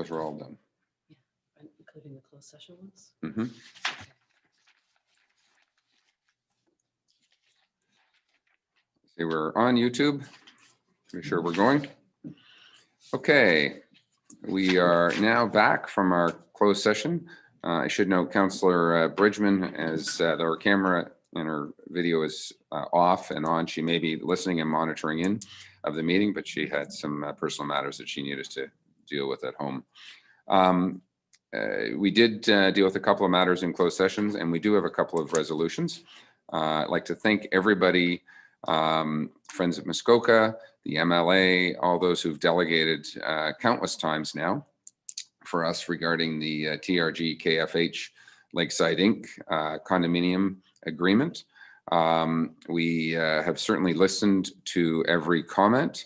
those are all done. Yeah, including the closed session ones. Mm-hmm. See, we're on YouTube. Pretty sure we're going. Okay, we are now back from our closed session. I should note Councillor Brdigeman, as our camera and her video is off and on. She may be listening and monitoring in of the meeting, but she had some personal matters that she needed to deal with at home. We did deal with a couple of matters in closed sessions, and we do have a couple of resolutions. I'd like to thank everybody, friends of Muskoka, the MLA, all those who've delegated countless times now for us regarding the TRG KFH Lakeside Inc. Condominium agreement. We have certainly listened to every comment.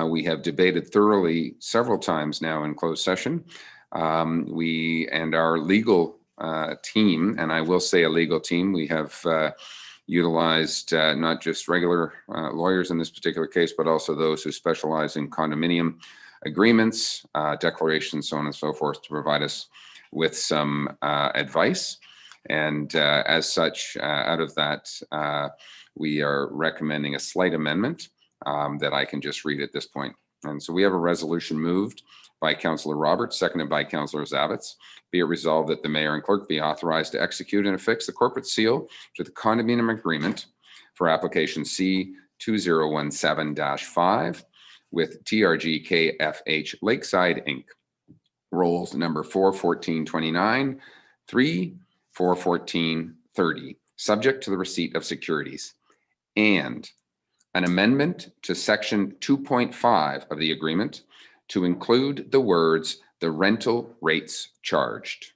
We have debated thoroughly several times now in closed session. We and our legal team, and I will say a legal team, we have utilized not just regular lawyers in this particular case, but also those who specialize in condominium agreements, declarations, so on and so forth, to provide us with some advice. And as such, out of that, we are recommending a slight amendment that I can just read at this point. And so we have a resolution moved by Councillor Roberts, seconded by Councillor Zavitz. Be it resolved that the mayor and clerk be authorized to execute and affix the corporate seal to the condominium agreement for application C2017-5 with TRG KFH Lakeside Inc. Rolls number 41429, 3 41430, subject to the receipt of securities, and an amendment to section 2.5 of the agreement to include the words the rental rates charged.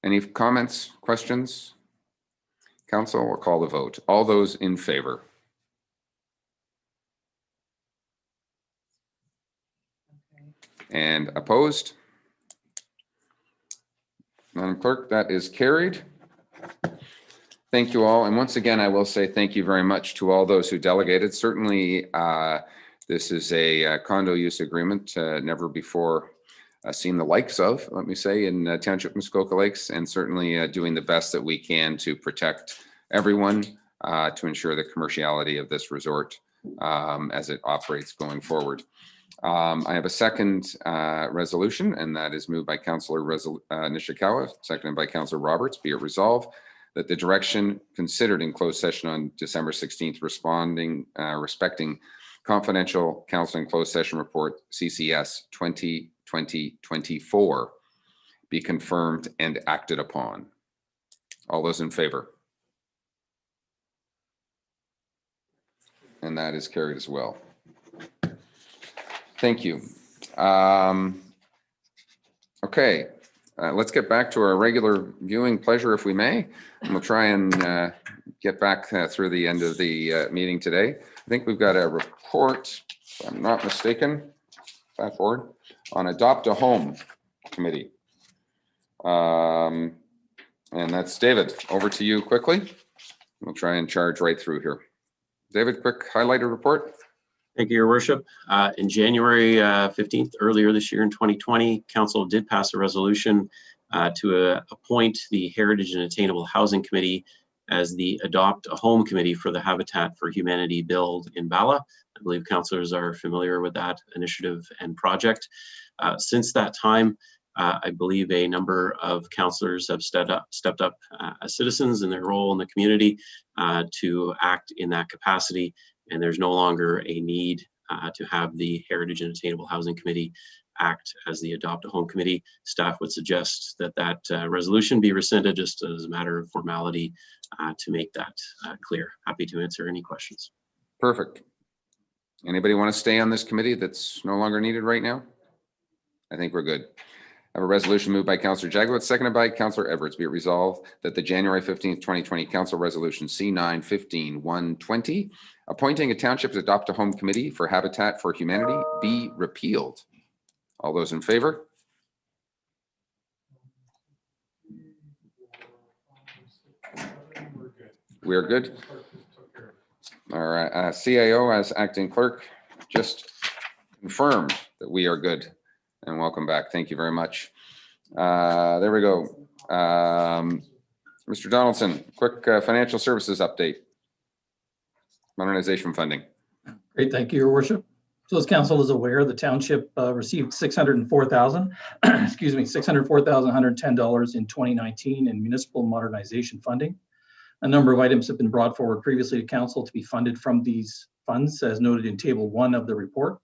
Any comments, questions? Council, will call the vote. All those in favor? And opposed? Madam Clerk, that is carried. Thank you all. And once again, I will say thank you very much to all those who delegated. Certainly, this is a condo use agreement never before seen the likes of, let me say, in Township Muskoka Lakes, and certainly doing the best that we can to protect everyone to ensure the commerciality of this resort as it operates going forward. I have a second resolution, and that is moved by Councillor Nishikawa, seconded by Councillor Roberts. Be it resolved that the direction considered in closed session on December 16th respecting confidential council and closed session report CCS 2020-24 be confirmed and acted upon. All those in favor? And that is carried as well. Thank you. Okay, let's get back to our regular viewing pleasure, if we may. And we'll try and get back through the end of the meeting today. I think we've got a report, if I'm not mistaken, back forward, on Adopt a Home Committee. And that's David. Over to you quickly. We'll try and charge right through here. David, quick highlighted report. Thank you, Your Worship. In January 15th, earlier this year in 2020, Council did pass a resolution to appoint the Heritage and Attainable Housing Committee as the Adopt a Home Committee for the Habitat for Humanity build in Bala. I believe councillors are familiar with that initiative and project. Since that time, I believe a number of councillors have stepped up as citizens in their role in the community to act in that capacity. And there's no longer a need to have the Heritage and Attainable Housing Committee act as the Adopt a Home Committee. Staff would suggest that that resolution be rescinded just as a matter of formality to make that clear. Happy to answer any questions. Perfect. Anybody want to stay on this committee that's no longer needed right now? I think we're good. I have a resolution moved by Councillor Jaglowitz, seconded by Councillor Edwards. Be it resolved that the January 15th, 2020 Council Resolution C9-15-120, appointing a Township's Adopt a Home Committee for Habitat for Humanity, be repealed. All those in favor? We're good. All right. CAO as acting clerk just confirmed that we are good. and welcome back. Thank you very much. There we go. Mr. Donaldson, quick financial services update. Modernization funding. Great, thank you, Your Worship. So as council is aware, the township received $604,110 in 2019 in municipal modernization funding. A number of items have been brought forward previously to council to be funded from these funds, as noted in Table 1 of the report.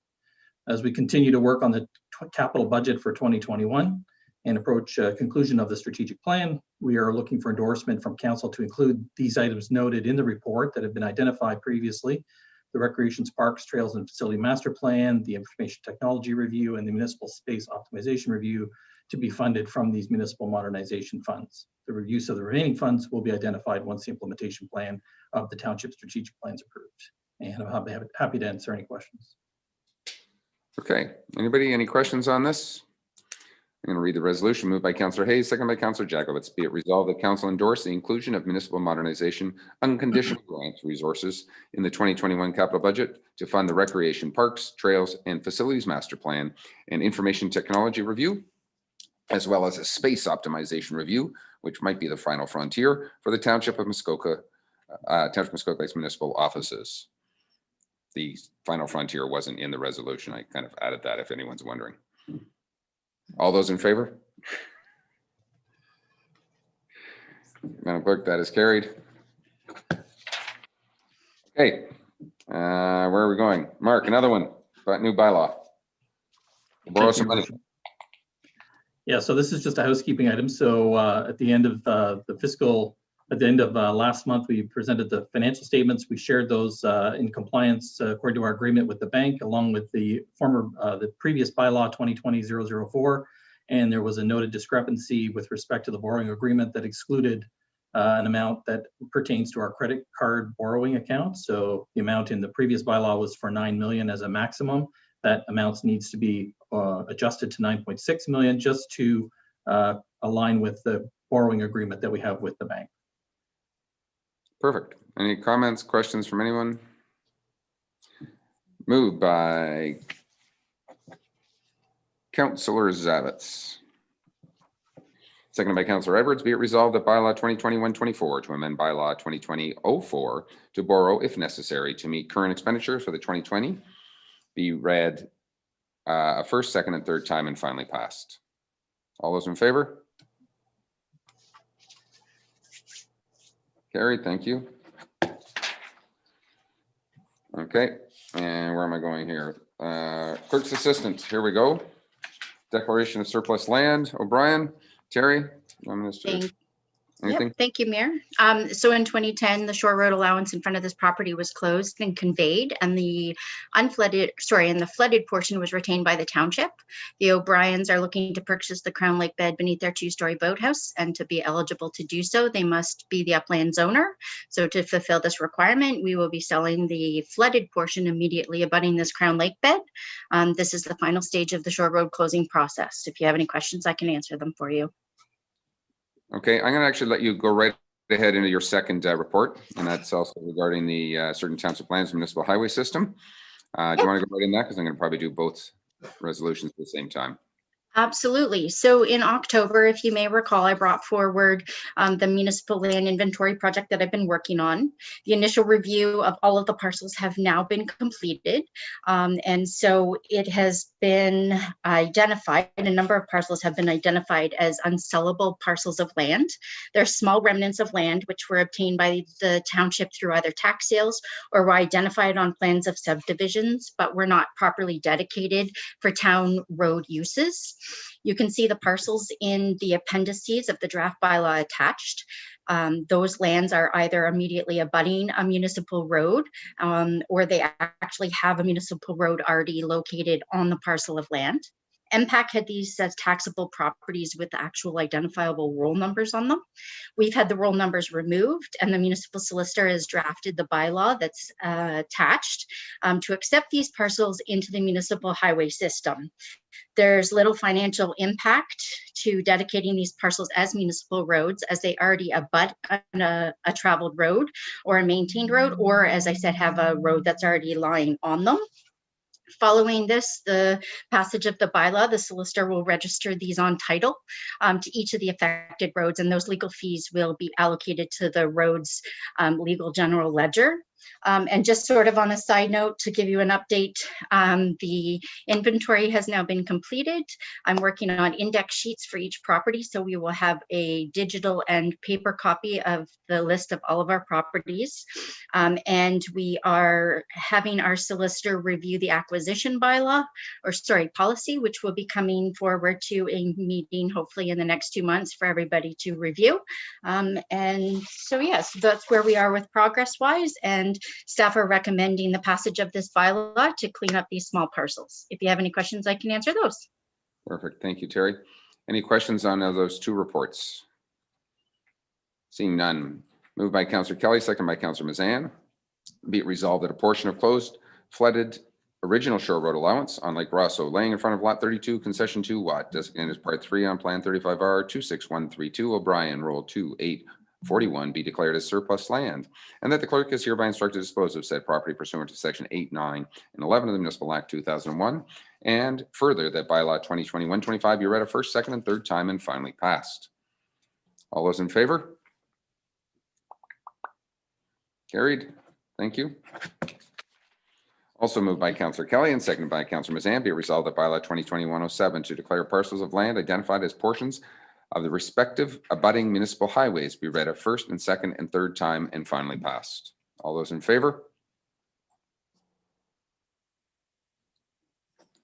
As we continue to work on the capital budget for 2021 and approach conclusion of the strategic plan, we are looking for endorsement from council to include these items noted in the report that have been identified previously: the Recreations, Parks, Trails and Facility Master Plan, the Information Technology Review, and the Municipal Space Optimization Review to be funded from these municipal modernization funds. The use of the remaining funds will be identified once the implementation plan of the township strategic plan is approved. And I'm happy to answer any questions. Okay, anybody, any questions on this? I'm going to read the resolution moved by Councillor Hayes, second by Councillor Jaglowitz. Be it resolved that council endorse the inclusion of municipal modernization unconditional grant resources in the 2021 capital budget to fund the Recreation, Parks, Trails and Facilities Master Plan and Information Technology Review, as well as a Space Optimization Review, which might be the final frontier for the Township of Muskoka, Muskoka's municipal offices. The final frontier wasn't in the resolution. I kind of added that if anyone's wondering. All those in favor? Madam Clerk, that is carried. Okay, where are we going? Mark, another one, about new bylaw. Borrow some money. Yeah, so this is just a housekeeping item. So at the end of last month, we presented the financial statements. We shared those in compliance according to our agreement with the bank, along with the previous bylaw 2020-004. And there was a noted discrepancy with respect to the borrowing agreement that excluded an amount that pertains to our credit card borrowing account. So the amount in the previous bylaw was for 9 million as a maximum. That amount needs to be adjusted to 9.6 million just to align with the borrowing agreement that we have with the bank. Perfect. Any comments, questions from anyone? Moved by Councillor Jaglowitz. Seconded by Councillor Edwards. Be it resolved that bylaw 2021-24 to amend bylaw 2020-04 to borrow if necessary to meet current expenditures for the 2020 be read a first, second, and third time and finally passed. All those in favor? Carried, thank you. Okay, and where am I going here? Clerk's assistant, here we go. Declaration of surplus land. O'Brien, Terry, anything? Yep, thank you, Mayor. So in 2010, the shore road allowance in front of this property was closed and conveyed, and the flooded portion was retained by the township. The O'Briens are looking to purchase the Crown Lake bed beneath their two-story boathouse, and to be eligible to do so, they must be the uplands owner. So to fulfill this requirement, we will be selling the flooded portion immediately abutting this Crown Lake bed. This is the final stage of the shore road closing process. If you have any questions, I can answer them for you. Okay, I'm going to actually let you go right ahead into your second report, and that's also regarding the certain township plans municipal highway system. Do you want to go right in that? Because I'm going to probably do both resolutions at the same time. Absolutely. So in October, if you may recall, I brought forward the municipal land inventory project that I've been working on. The initial review of all of the parcels have now been completed. And so it has been identified, and a number of parcels have been identified as unsellable parcels of land. They're small remnants of land which were obtained by the township through either tax sales or were identified on plans of subdivisions, but were not properly dedicated for town road uses. You can see the parcels in the appendices of the draft bylaw attached. Those lands are either immediately abutting a municipal road, or they actually have a municipal road already located on the parcel of land. MPAC had these as taxable properties with actual identifiable roll numbers on them. We've had the roll numbers removed, and the municipal solicitor has drafted the bylaw that's attached to accept these parcels into the municipal highway system. There's little financial impact to dedicating these parcels as municipal roads, as they already abut on a traveled road or a maintained road, or as I said, have a road that's already lying on them. Following this, the passage of the bylaw, the solicitor will register these on title to each of the affected roads, and those legal fees will be allocated to the road's legal general ledger. And just sort of on a side note, to give you an update, the inventory has now been completed. I'm working on index sheets for each property, so we will have a digital and paper copy of the list of all of our properties. And we are having our solicitor review the acquisition bylaw, or sorry, policy, which will be coming forward to a meeting hopefully in the next 2 months for everybody to review. And so yes, that's where we are with progress-wise, and staff are recommending the passage of this bylaw to clean up these small parcels. If you have any questions, I can answer those. Perfect. Thank you, Terry. Any questions on those two reports? Seeing none. Moved by Councillor Kelly, second by Councillor Mazan. Be it resolved that a portion of closed, flooded original shore road allowance on Lake Rosso, laying in front of Lot 32, Concession 2, Watt, designated as Part 3 on Plan 35R 26132, O'Brien, Roll 2841, be declared as surplus land, and that the clerk is hereby instructed to dispose of said property pursuant to Section 8, 9, and 11 of the Municipal Act 2001, and further that bylaw 2021-25 be read a first, second, and third time and finally passed. All those in favor? Carried. Thank you. Also moved by Councillor Kelly and seconded by Councillor Mazan, be resolved that bylaw 2021-07 to declare parcels of land identified as portions of the respective abutting municipal highways be read a first and second and third time and finally passed. All those in favor?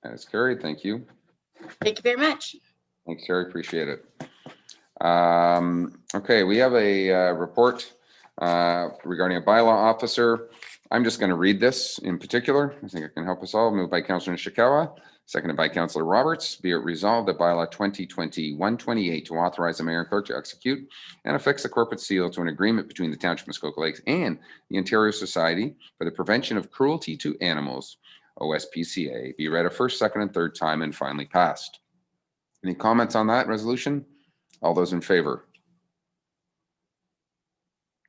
That is carried. Thank you. Thank you very much. Thanks, Terry. Appreciate it. Okay, we have a report regarding a bylaw officer. I'm just going to read this in particular. I think it can help us all. Moved by Councillor Nishikawa, seconded by Councillor Roberts. Be it resolved that bylaw 2020-128 to authorize the mayor and clerk to execute and affix the corporate seal to an agreement between the Township of Muskoka Lakes and the Ontario Society for the Prevention of Cruelty to Animals, OSPCA, be read a first, second, and third time and finally passed. Any comments on that resolution? All those in favor?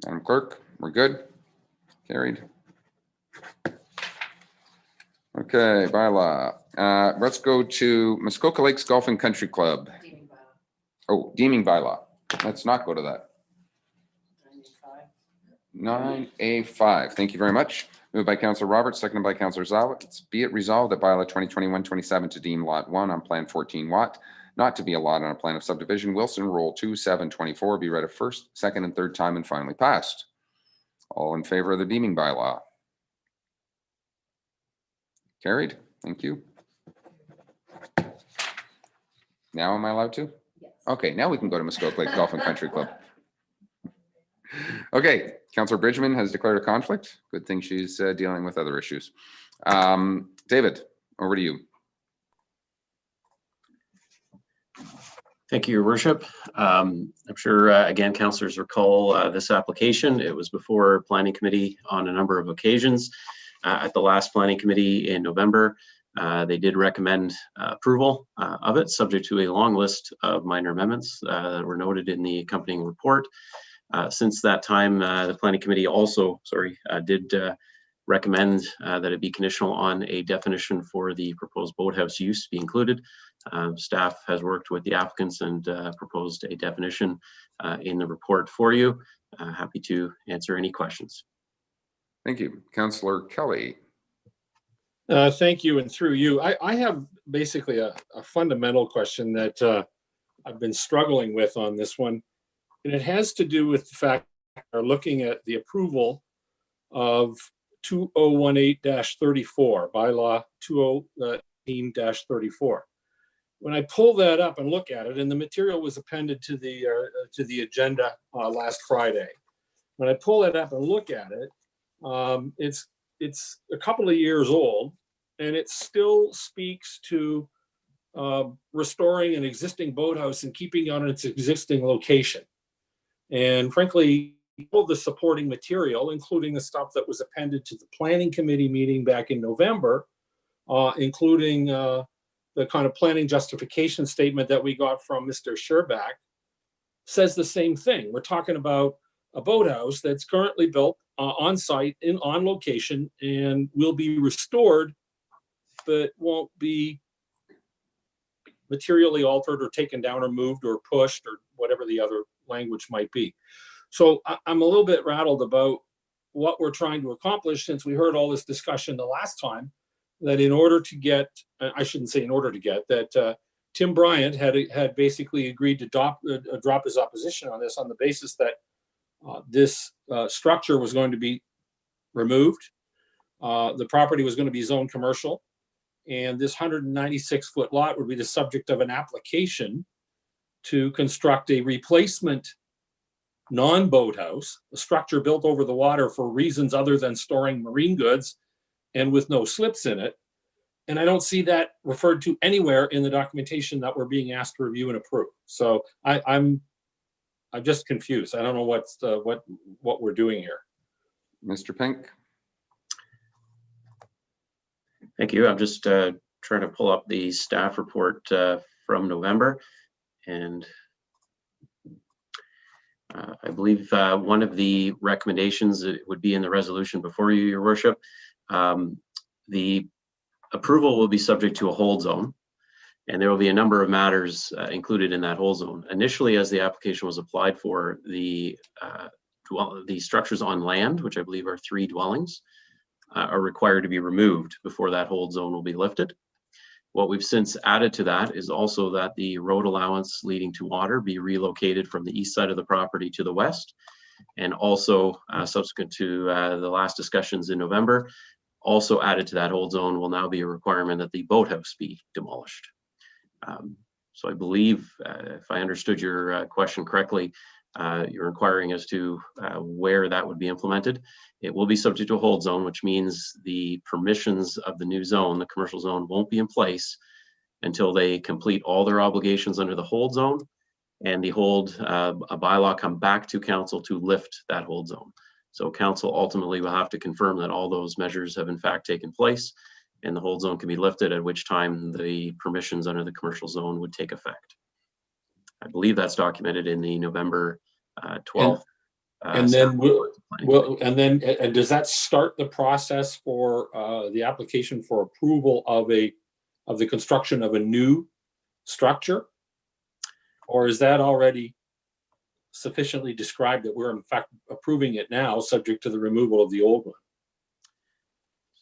Madam Clerk, we're good? Carried. Okay, bylaw. Let's go to Muskoka Lakes Golf and Country Club. Oh, deeming bylaw. Let's not go to that. 9A5. Thank you very much. Moved by Councillor Roberts, seconded by Councillor Jaglowitz. Be it resolved that bylaw 2021-27 to deem Lot 1 on Plan 14 Watt not to be a lot on a plan of subdivision Wilson Roll 2724 be read a first, second, and third time and finally passed. All in favor of the deeming bylaw? Carried. Thank you. Now am I allowed to? Yes. Okay, now we can go to Muskoka Lake Golf and Country Club. Okay, Councillor Brdigeman has declared a conflict. Good thing she's dealing with other issues. David, over to you. Thank you, Your Worship. I'm sure, again, councillors recall this application. It was before Planning Committee on a number of occasions. At the last Planning Committee in November, they did recommend approval of it, subject to a long list of minor amendments that were noted in the accompanying report. Since that time, the Planning Committee also, did recommend that it be conditional on a definition for the proposed boathouse use to be included. Staff has worked with the applicants and proposed a definition in the report for you. Happy to answer any questions. Thank you. Councillor Kelly. Thank you, and through you. I have basically a fundamental question that I've been struggling with on this one, and it has to do with the fact that we're looking at the approval of 2018-34, bylaw 2018-34. When I pull that up and look at it, and the material was appended to the agenda last Friday. When I pull it up and look at it, it's a couple of years old, and it still speaks to restoring an existing boathouse and keeping it on its existing location. And frankly, all of the supporting material, including the stuff that was appended to the Planning Committee meeting back in November, including the kind of planning justification statement that we got from Mr. Szczerbak, says the same thing. We're talking about a boathouse that's currently built on site, on location, and will be restored but won't be materially altered or taken down or moved or pushed or whatever the other language might be. So I'm a little bit rattled about what we're trying to accomplish, since we heard all this discussion the last time, that in order to get, I shouldn't say in order to get, that Tim Bryant had basically agreed to drop his opposition on this on the basis that this structure was going to be removed. The property was going to be zoned commercial, and this 196-foot lot would be the subject of an application to construct a replacement non-boathouse, a structure built over the water for reasons other than storing marine goods and with no slips in it. And I don't see that referred to anywhere in the documentation that we're being asked to review and approve. So I'm just confused. I don't know what we're doing here. Mr. Pink. Thank you. I'm just trying to pull up the staff report from November, and I believe one of the recommendations would be in the resolution before you, Your Worship. The approval will be subject to a hold zone, and there will be a number of matters included in that hold zone. Initially, as the application was applied for, the structures on land, which I believe are 3 dwellings, are required to be removed before that hold zone will be lifted. What we've since added to that is also that the road allowance leading to water be relocated from the east side of the property to the west. And also, subsequent to the last discussions in November, also added to that hold zone will now be a requirement that the boathouse be demolished. So I believe, if I understood your question correctly, you're inquiring as to where that would be implemented. It will be subject to a hold zone, which means the permissions of the new zone, the commercial zone, won't be in place until they complete all their obligations under the hold zone, and the hold a bylaw come back to council to lift that hold zone. So council ultimately will have to confirm that all those measures have in fact taken place, and the hold zone can be lifted, at which time the permissions under the commercial zone would take effect. I believe that's documented in the November 12th. And then and does that start the process for the application for approval of the construction of a new structure, or is that already sufficiently described that we're in fact approving it now, subject to the removal of the old one?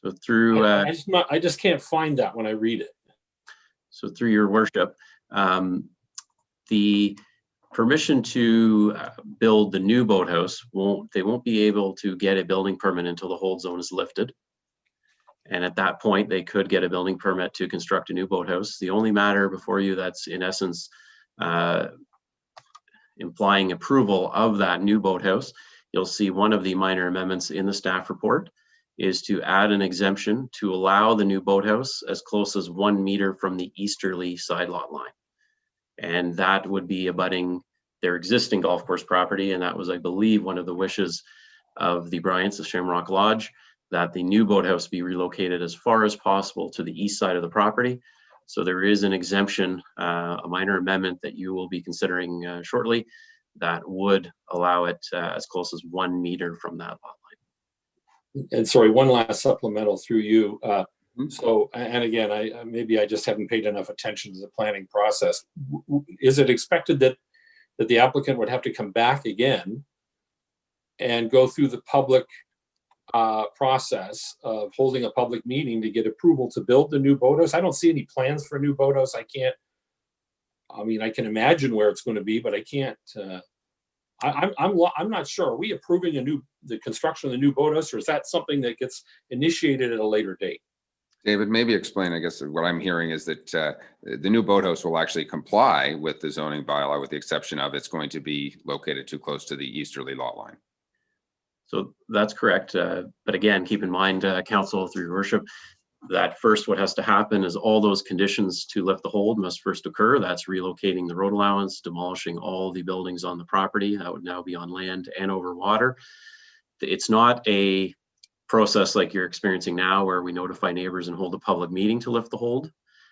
So through I just can't find that when I read it. So through your worship, the permission to build the new boathouse they won't be able to get a building permit until the hold zone is lifted. And at that point, they could get a building permit to construct a new boathouse. The only matter before you that's in essence implying approval of that new boathouse, you'll see one of the minor amendments in the staff report is to add an exemption to allow the new boathouse as close as 1 meter from the easterly side lot line. And that would be abutting their existing golf course property. And that was, I believe, one of the wishes of the Bryants of Shamrock Lodge, that the new boathouse be relocated as far as possible to the east side of the property. So there is an exemption, a minor amendment that you will be considering shortly, that would allow it as close as 1 meter from that lot line. And sorry, one last supplemental through you. So, and again, maybe I just haven't paid enough attention to the planning process. Is it expected that the applicant would have to come back again and go through the public process of holding a public meeting to get approval to build the new boathouse? I don't see any plans for a new boathouse. I can imagine where it's going to be, but I can't. I'm not sure. Are we approving the construction of the new boathouse, or is that something that gets initiated at a later date? David, maybe explain, I guess what I'm hearing is that the new boathouse will actually comply with the zoning bylaw, with the exception of it's going to be located too close to the easterly lot line. So that's correct. But again, keep in mind, council, through your worship, that first what has to happen is all those conditions to lift the hold must first occur. That's relocating the road allowance, demolishing all the buildings on the property. That would now be on land and over water. It's not a process like you're experiencing now where we notify neighbors and hold a public meeting to lift the hold.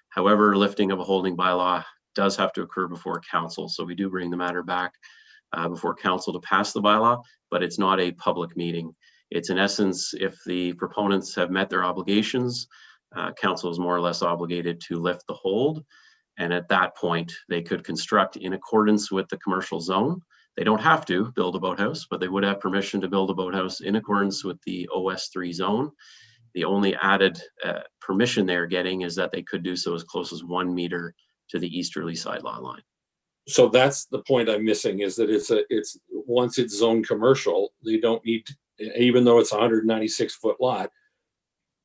However, lifting of a holding bylaw does have to occur before council. So we do bring the matter back before council to pass the bylaw, but it's not a public meeting. It's in essence, if the proponents have met their obligations, council is more or less obligated to lift the hold. And at that point, they could construct in accordance with the commercial zone. They don't have to build a boathouse, but they would have permission to build a boathouse in accordance with the OS3 zone. The only added permission they're getting is that they could do so as close as 1 meter to the easterly side lot line. So that's the point I'm missing, is that it's once it's zone commercial, they don't need, even though it's a 196-foot lot,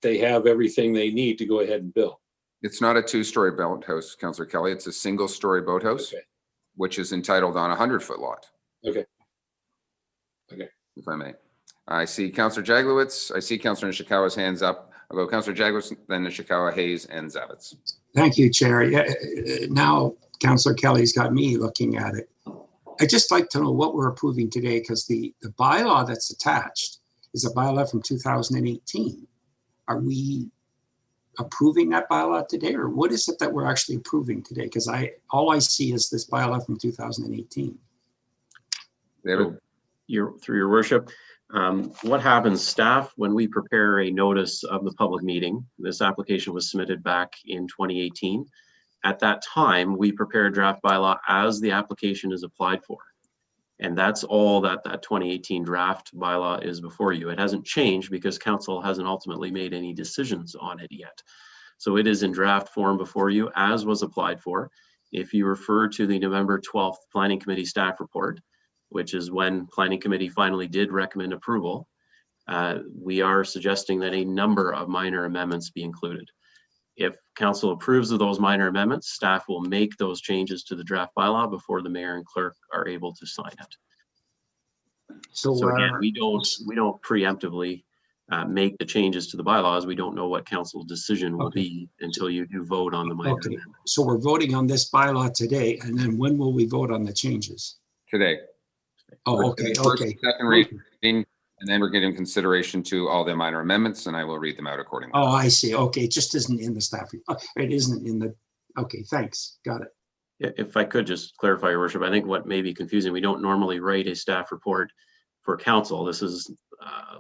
they have everything they need to go ahead and build. It's not a two-story boathouse, Councillor Kelly. It's a single-story boathouse, Okay. which is entitled on a 100-foot lot. Okay. Okay. If I may. I see Councillor Jaglowitz. I see Councillor Nishikawa's hands up. I'll go Councillor Jaglowitz, then Nishikawa, Hayes, and Zavitz. Thank you, Chair. Yeah, now Councillor Kelly's got me looking at it. I'd just like to know what we're approving today, because the bylaw that's attached is a bylaw from 2018. Are we approving that bylaw today, or what is it that we're actually approving today? Because all I see is this bylaw from 2018. David? Through your worship, what happens, staff, when we prepare a notice of the public meeting, this application was submitted back in 2018. At that time, we prepare a draft bylaw as the application is applied for. And that's all that 2018 draft bylaw is before you. It hasn't changed because council hasn't ultimately made any decisions on it yet. So it is in draft form before you as was applied for. If you refer to the November 12th Planning Committee staff report, which is when Planning Committee finally did recommend approval, we are suggesting that a number of minor amendments be included. If council approves of those minor amendments, staff will make those changes to the draft bylaw before the mayor and clerk are able to sign it. So again, we don't preemptively make the changes to the bylaws. We don't know what council's decision will be until you do vote on the minor amendment. So we're voting on this bylaw today, and then when will we vote on the changes? Today. Oh, okay, First, okay. second reading, and then we're giving consideration to all the minor amendments, and I will read them out accordingly. Oh, I see. Okay, it just isn't in the staff. It isn't in the, okay, thanks. Got it. If I could just clarify, your worship, I think what may be confusing, we don't normally write a staff report for council. This is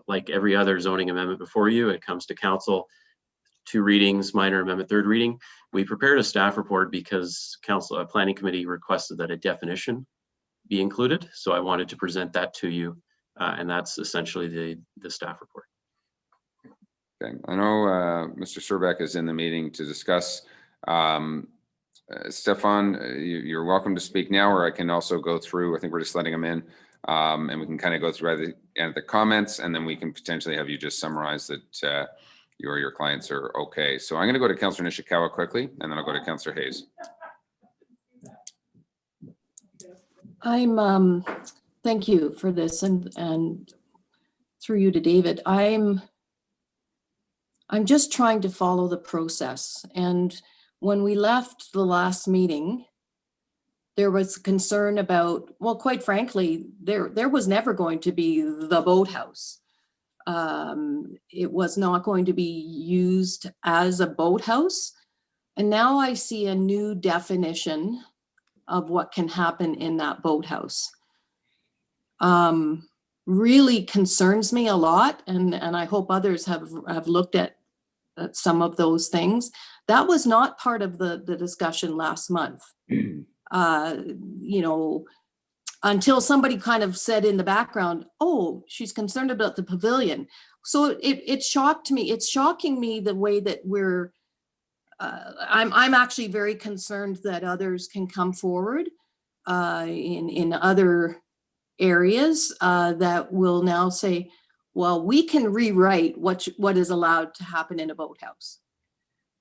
like every other zoning amendment before you. It comes to council, 2 readings, minor amendment, 3rd reading. We prepared a staff report because council, planning committee requested that a definition be included. So I wanted to present that to you, and that's essentially the staff report. Okay, I know Mr. Szczerbak is in the meeting to discuss. Stefan, you're welcome to speak now, or I can also go through. I think we're just letting him in, and we can kind of go through the comments, and then we can potentially have you just summarize that you or your clients are okay. So I'm going to go to Councillor Nishikawa quickly, and then I'll go to Councillor Hayes. Thank you for this, and through you to David. I'm just trying to follow the process. And when we left the last meeting, there was concern about, well, quite frankly, there was never going to be the boathouse. It was not going to be used as a boathouse. And now I see a new definition of what can happen in that boathouse. Really concerns me a lot, and I hope others have looked at some of those things. That was not part of the discussion last month. You know, until somebody kind of said in the background, oh, she's concerned about the pavilion. So it shocked me. It's shocking me the way that we're, I'm actually very concerned that others can come forward in other areas that will now say, well, we can rewrite what is allowed to happen in a boathouse.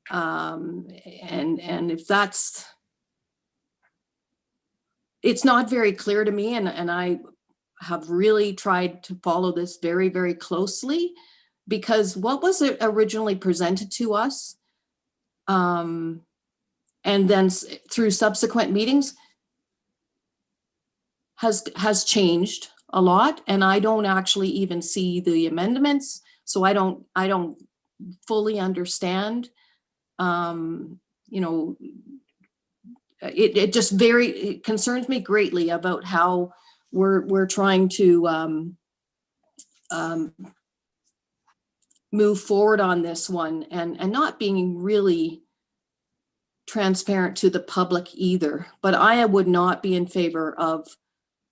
And if that's, it's not very clear to me, and I have really tried to follow this very, very closely, because what was it originally presented to us, and then through subsequent meetings, has changed a lot, and I don't actually even see the amendments, so I don't fully understand. You know, it concerns me greatly about how we're trying to move forward on this one and not being really transparent to the public either. But I would not be in favor of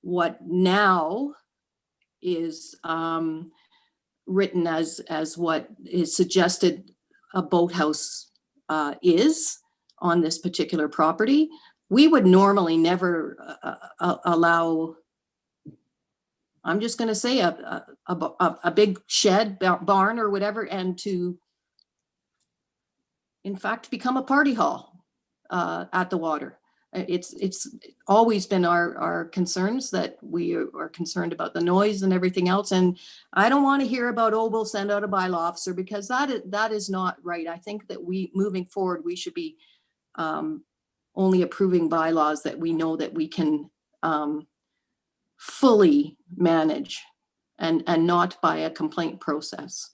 what now is written as what is suggested a boathouse is on this particular property. We would normally never allow, I'm just going to say a big shed, barn or whatever, and to in fact become a party hall at the water. It's always been our concerns that we are concerned about the noise and everything else. And I don't want to hear about, oh, we'll send out a bylaw officer, because that is not right. I think that moving forward, we should be only approving bylaws that we know that we can fully manage and not by a complaint process.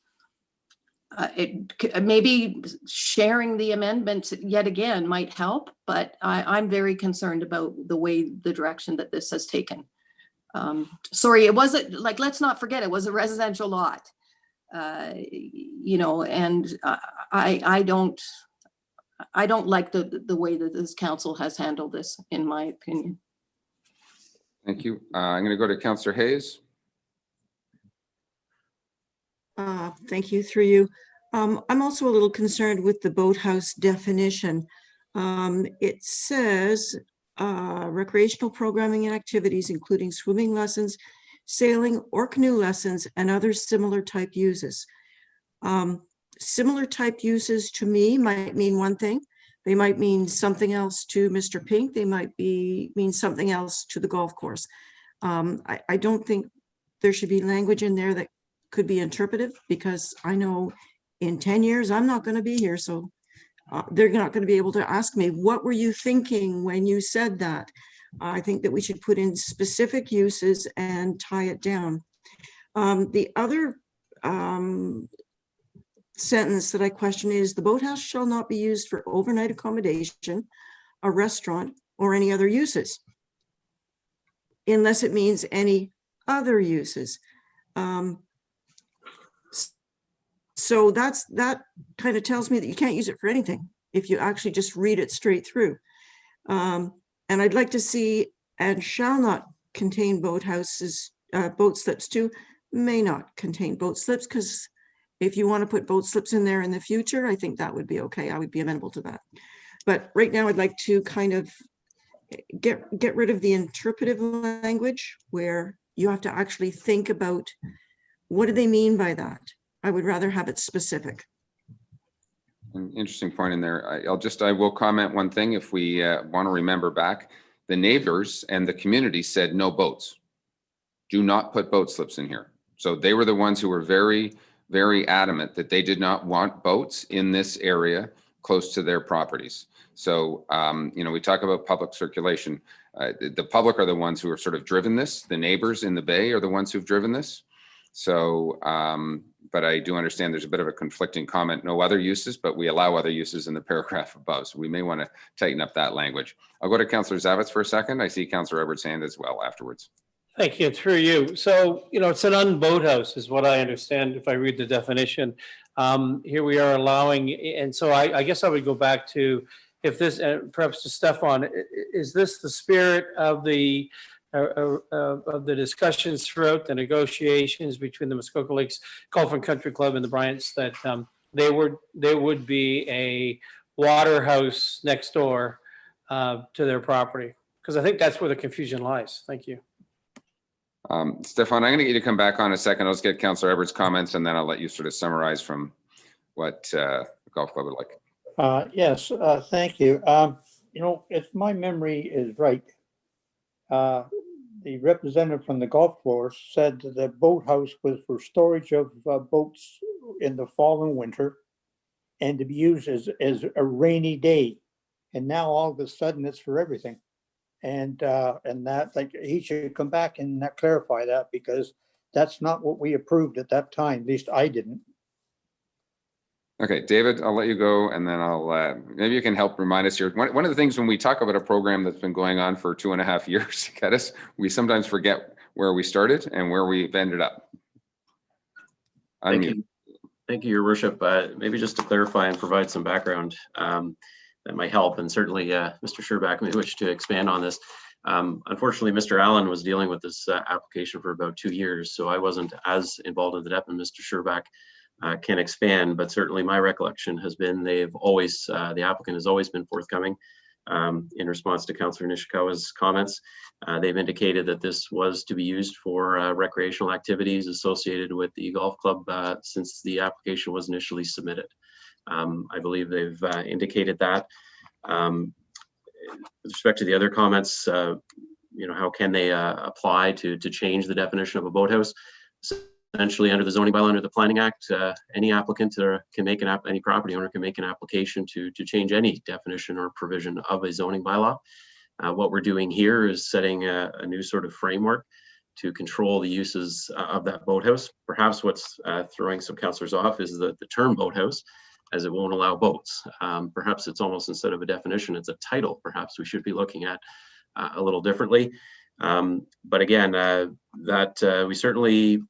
Maybe sharing the amendments yet again might help, but I'm very concerned about the direction that this has taken. Sorry, it wasn't like, let's not forget, it was a residential lot, you know, and I don't like the way that this council has handled this, in my opinion. Thank you. I'm going to go to Councillor Hayes. Thank you, through you. I'm also a little concerned with the boathouse definition. It says recreational programming and activities, including swimming lessons, sailing or canoe lessons, and other similar type uses. Similar type uses to me might mean one thing. They might mean something else to Mr. Pink. They might mean something else to the golf course. I don't think there should be language in there that could be interpretive, because I know in 10 years I'm not going to be here, so they're not going to be able to ask me, what were you thinking when you said that? I think that we should put in specific uses and tie it down. The other sentence that I question is, the boathouse shall not be used for overnight accommodation, a restaurant, or any other uses, unless it means any other uses. So that kind of tells me that you can't use it for anything if you actually just read it straight through. And I'd like to see, and shall not contain boathouses, boat slips too, may not contain boat slips, because if you want to put boat slips in there in the future, I think that would be okay. I would be amenable to that. But right now I'd like to kind of get rid of the interpretive language where you have to actually think about, what do they mean by that? I would rather have it specific. An interesting point in there. I will comment one thing. If we want to remember back, the neighbors and the community said no boats. Do not put boat slips in here. So they were the ones who were very, very adamant that they did not want boats in this area close to their properties. So, you know, we talk about public circulation. The public are the ones who have sort of driven this. The neighbors in the bay are the ones who've driven this. So, but I do understand there's a bit of a conflicting comment, no other uses, but we allow other uses in the paragraph above. So we may want to tighten up that language. I'll go to Councillor Zavitz for a second. I see Councillor Edwards' hand as well afterwards. Thank you, through you. So, you know, it's an unboathouse is what I understand if I read the definition. Here we are allowing, and so I guess I would go back to, if this, perhaps to Stefan, is this the spirit of the discussions throughout the negotiations between the Muskoka Lakes Golf and Country Club and the Bryants, that there would be a water house next door to their property? Because I think that's where the confusion lies. Thank you. Stefan, I'm going to get you to come back on a second. I'll just get Councillor Edwards' comments, and then I'll let you sort of summarize from what the golf club would like. Yes, thank you. You know, if my memory is right, the representative from the golf course said that the boathouse was for storage of boats in the fall and winter, and to be used as a rainy day. And now all of a sudden it's for everything. And that, like, he should come back and clarify that, because that's not what we approved at that time. At least I didn't. Okay, David, I'll let you go, and then I'll maybe you can help remind us here. One of the things when we talk about a program that's been going on for 2.5 years, Geddes, we sometimes forget where we started and where we've ended up. Thank you. Thank you, Your Worship. Maybe just to clarify and provide some background that might help, and certainly Mr. Szczerbak may wish to expand on this. Unfortunately, Mr. Allen was dealing with this application for about 2 years, so I wasn't as involved in the depth, and Mr. Szczerbak can expand, but certainly my recollection has been they've always, the applicant has always been forthcoming in response to Councillor Nishikawa's comments. They've indicated that this was to be used for recreational activities associated with the golf club since the application was initially submitted. I believe they've indicated that. With respect to the other comments, you know, how can they apply to change the definition of a boathouse? Essentially, under the zoning bylaw, under the Planning Act, any applicant can make any property owner can make an application to change any definition or provision of a zoning bylaw. What we're doing here is setting a new sort of framework to control the uses of that boathouse. Perhaps what's throwing some councillors off is the term boathouse, as it won't allow boats. Perhaps it's almost, instead of a definition, it's a title. Perhaps we should be looking at a little differently. But again, we certainly,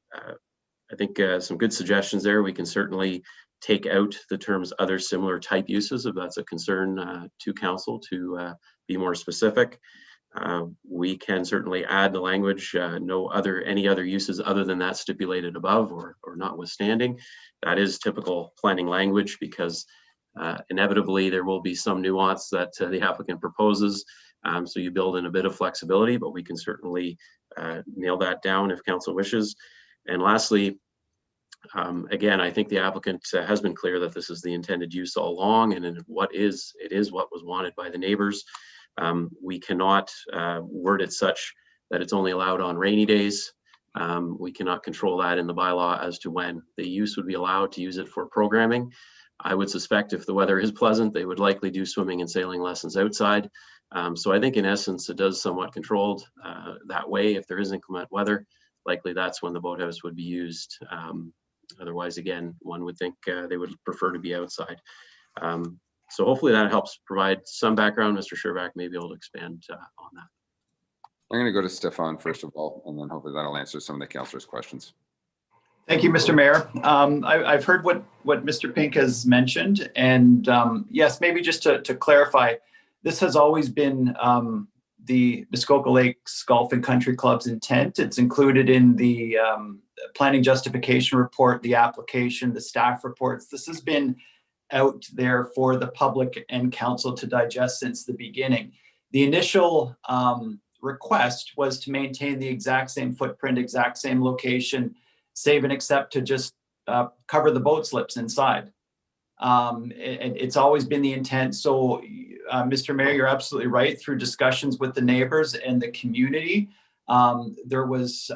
I think some good suggestions there. We can certainly take out the terms other similar type uses if that's a concern to council to be more specific. We can certainly add the language, any other uses other than that stipulated above or notwithstanding. That is typical planning language because inevitably there will be some nuance that the applicant proposes. So you build in a bit of flexibility, but we can certainly nail that down if council wishes. And lastly, again, I think the applicant has been clear that this is the intended use all along, and it is what was wanted by the neighbors. We cannot word it such that it's only allowed on rainy days. We cannot control that in the bylaw as to when the use would be allowed to use it for programming. I would suspect if the weather is pleasant, they would likely do swimming and sailing lessons outside. So I think in essence, it does somewhat controlled that way. If there is inclement weather, likely that's when the boathouse would be used. Otherwise, again, one would think they would prefer to be outside. So hopefully that helps provide some background. Mr. Szczerbak may be able to expand on that. I'm going to go to Stefan first of all, and then hopefully that'll answer some of the councillors' questions. Thank you, Mr. Mayor. I've heard what Mr. Pink has mentioned, and yes, maybe just to clarify, this has always been the Muskoka Lakes Golf and Country Club's intent. It's included in the planning justification report, the application, the staff reports. This has been out there for the public and council to digest since the beginning. The initial request was to maintain the exact same footprint, exact same location, save and except to just cover the boat slips inside. It's always been the intent. So Mr. Mayor, you're absolutely right. Through discussions with the neighbors and the community, there was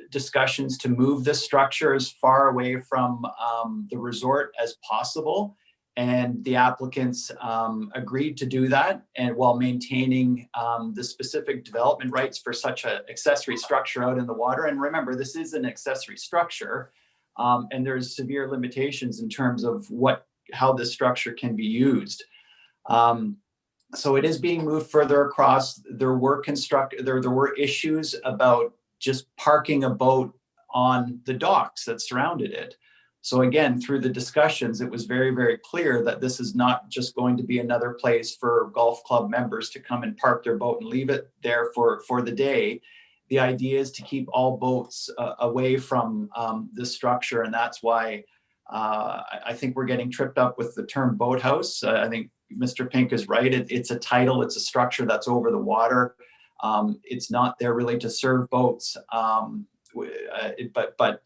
discussions to move this structure as far away from the resort as possible. And the applicants agreed to do that, and while maintaining the specific development rights for such an accessory structure out in the water. And remember, this is an accessory structure, and there's severe limitations in terms of how this structure can be used. So it is being moved further across. There were issues about just parking a boat on the docks that surrounded it. So again, through the discussions, it was very, very clear that this is not just going to be another place for golf club members to come and park their boat and leave it there for the day. The idea is to keep all boats away from the structure, and that's why I think we're getting tripped up with the term boathouse. I think Mr. Pink is right. It's a title. It's a structure that's over the water. It's not there really to serve boats, but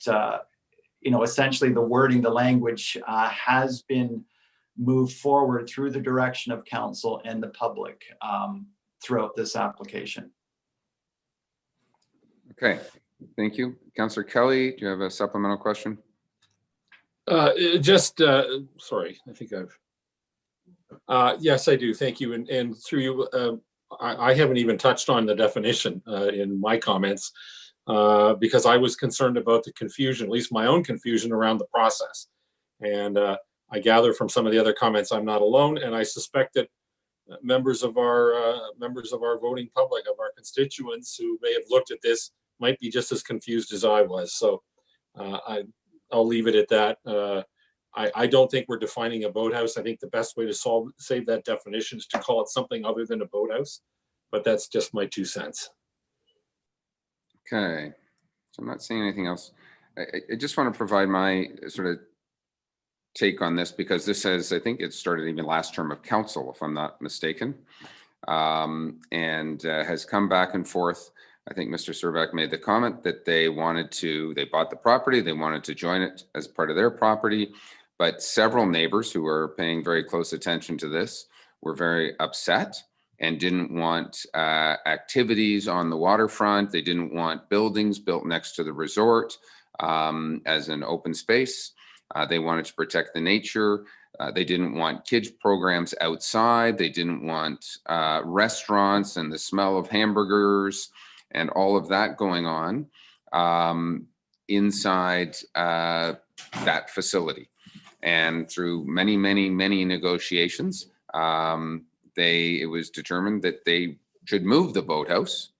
you know, essentially the wording, the language has been moved forward through the direction of council and the public throughout this application. Okay, thank you. Councillor Kelly, do you have a supplemental question? Sorry, I think yes, I do. Thank you. And through you, I haven't even touched on the definition in my comments. Because I was concerned about the confusion, at least my own confusion around the process. And I gather from some of the other comments, I'm not alone, and I suspect that members of our voting public, of our constituents who may have looked at this, might be just as confused as I was. So I I'll leave it at that. I don't think we're defining a boathouse. I think the best way to save that definition is to call it something other than a boathouse, but that's just my 2 cents. Okay, so I'm not seeing anything else. I just want to provide my sort of take on this, because this says, I think it started even last term of council, if I'm not mistaken, and has come back and forth. I think Mr. Szczerbak made the comment that they bought the property, they wanted to join it as part of their property, but several neighbors who were paying very close attention to this were very upset and didn't want activities on the waterfront. They didn't want buildings built next to the resort as an open space. They wanted to protect the nature. They didn't want kids programs outside. They didn't want restaurants and the smell of hamburgers and all of that going on inside that facility. And through many, many, many negotiations, it was determined that they should move the boathouse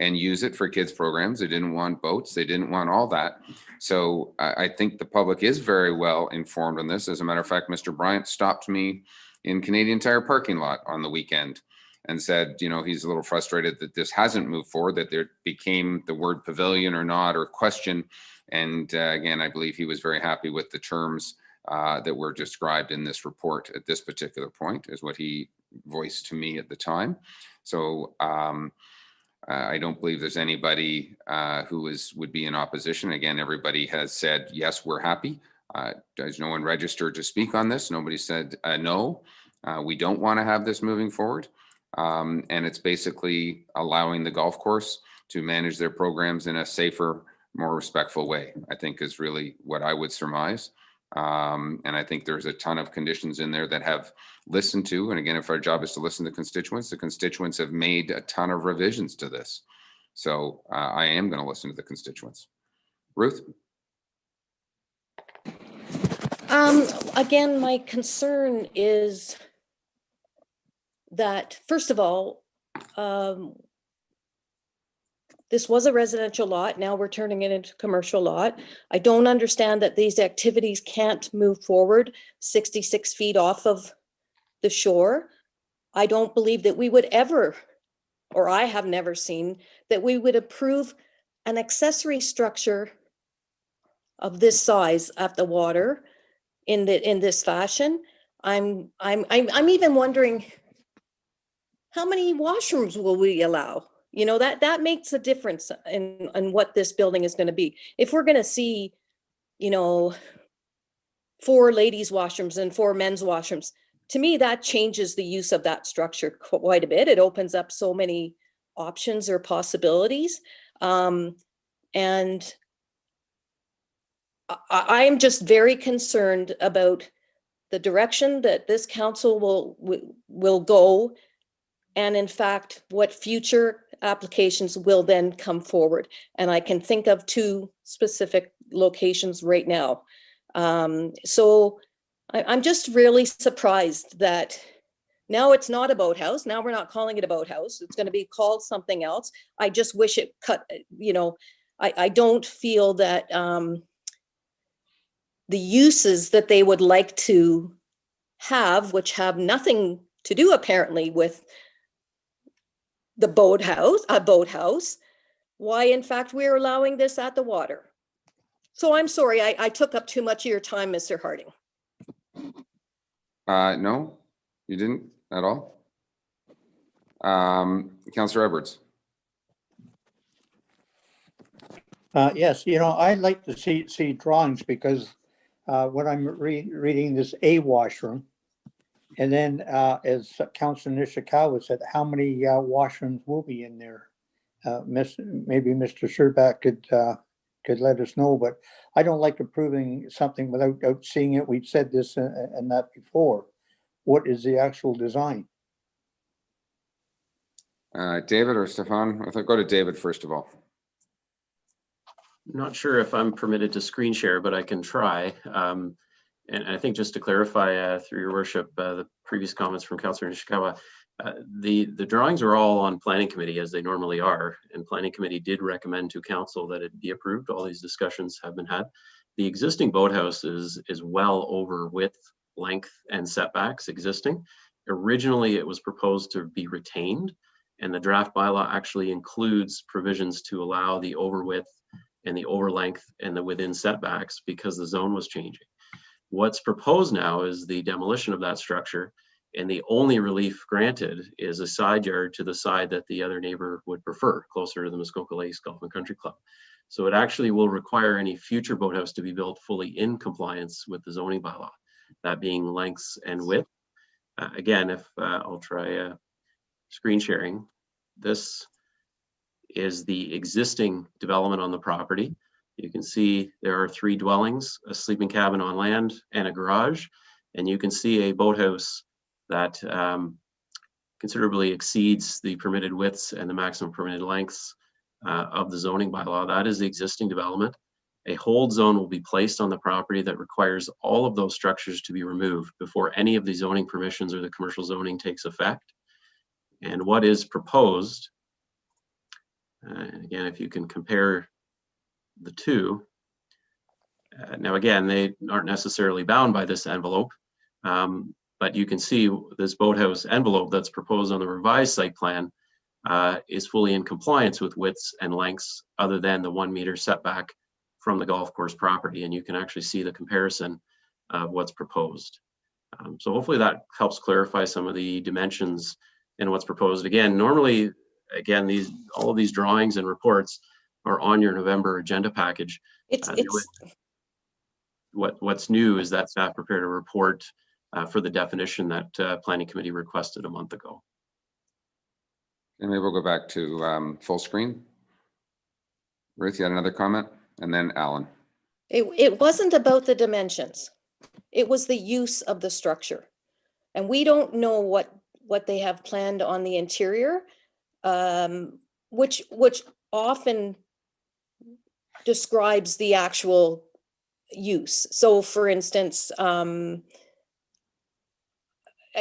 and use it for kids programs. They didn't want boats. They didn't want all that. So I think the public is very well informed on this. As a matter of fact, Mr. Bryant stopped me in Canadian Tire parking lot on the weekend and said, you know, he's a little frustrated that this hasn't moved forward, that there became the word pavilion or not, or question. And again, I believe he was very happy with the terms that were described in this report at this particular point, is what he voiced to me at the time. So I don't believe there's anybody who would be in opposition. Again, everybody has said, yes, we're happy. There's no one registered to speak on this. Nobody said no. We don't want to have this moving forward. And it's basically allowing the golf course to manage their programs in a safer, more respectful way, I think is really what I would surmise. And I think there's a ton of conditions in there that have listened to, and again, if our job is to listen to constituents, the constituents have made a ton of revisions to this. So I am going to listen to the constituents. Ruth? Again, my concern is that, first of all, this was a residential lot. Now we're turning it into a commercial lot. I don't understand that these activities can't move forward 66 feet off of the shore. I don't believe that we would ever, or I have never seen, that we would approve an accessory structure of this size at the water in this fashion. I'm even wondering, how many washrooms will we allow? You know, that makes a difference in what this building is going to be. If we're going to see, you know, 4 ladies' washrooms and 4 men's washrooms, to me, that changes the use of that structure quite a bit. It opens up so many options or possibilities. And I am just very concerned about the direction that this council will go, and in fact, what future applications will then come forward. And I can think of 2 specific locations right now. So I'm just really surprised that now it's not a boathouse. Now we're not calling it a boathouse. It's going to be called something else. I just wish it cut, you know, I don't feel that the uses that they would like to have, which have nothing to do apparently with the boathouse, why in fact we're allowing this at the water. So I'm sorry, I took up too much of your time, Mr. Harding. No, you didn't at all. Councillor Edwards. Yes, you know, I'd like to see drawings, because when I'm reading this A washroom, and then as Councillor Nishikawa said, how many washrooms will be in there? Maybe Mr. Szczerbak could let us know, but I don't like approving something without seeing it. We've said this and that before. What is the actual design? David or Stefan? I think go to David first of all. Not sure if I'm permitted to screen share, but I can try. And I think just to clarify through your worship, the previous comments from Councillor Nishikawa, the drawings are all on Planning Committee as they normally are, and Planning Committee did recommend to Council that it be approved. All these discussions have been had. The existing boathouse is well over width, length, and setbacks existing. Originally, it was proposed to be retained, and the draft bylaw actually includes provisions to allow the over width and the over length and the within setbacks because the zone was changing. What's proposed now is the demolition of that structure, and the only relief granted is a side yard to the side that the other neighbor would prefer, closer to the Muskoka Lakes Golf and Country Club. So it actually will require any future boathouse to be built fully in compliance with the zoning bylaw, that being lengths and width. Again, if I'll try screen sharing, this is the existing development on the property. You can see there are 3 dwellings, a sleeping cabin on land and a garage. And you can see a boathouse that considerably exceeds the permitted widths and the maximum permitted lengths of the zoning bylaw. That is the existing development. A hold zone will be placed on the property that requires all of those structures to be removed before any of the zoning permissions or the commercial zoning takes effect. And what is proposed, again, if you can compare the two, now again, they aren't necessarily bound by this envelope, but you can see this boathouse envelope that's proposed on the revised site plan is fully in compliance with widths and lengths other than the 1 meter setback from the golf course property. And you can actually see the comparison of what's proposed. So hopefully that helps clarify some of the dimensions and what's proposed. Again, normally, again, all of these drawings and reports are on your November agenda package. What's new is that staff prepared a report for the definition that Planning Committee requested a month ago. And maybe we'll go back to full screen. Ruth, you had another comment? And then Alan. It wasn't about the dimensions. It was the use of the structure. And we don't know what they have planned on the interior, which often describes the actual use. So for instance,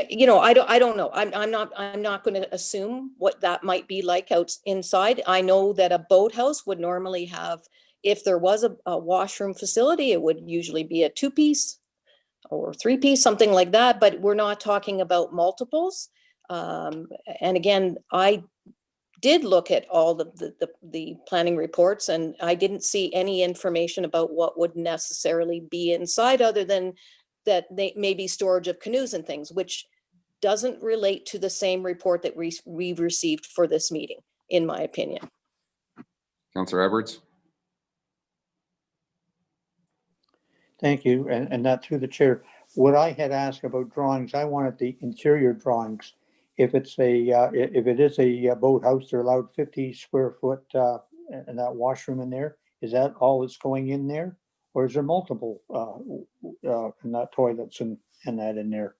you know, I don't know. I'm not going to assume what that might be like inside. I know that a boathouse would normally have, if there was a washroom facility, it would usually be a 2-piece or 3-piece, something like that. But we're not talking about multiples. And again, I did look at all the planning reports, and I didn't see any information about what would necessarily be inside, other than that they may be storage of canoes and things, which doesn't relate to the same report that we've received for this meeting, in my opinion. Councillor Edwards. Thank you, and that through the chair. What I had asked about drawings, I wanted the interior drawings. If it is a boathouse, they're allowed 50 square foot and that washroom in there. Is that all that's going in there, or is there multiple in that toilets and that in there?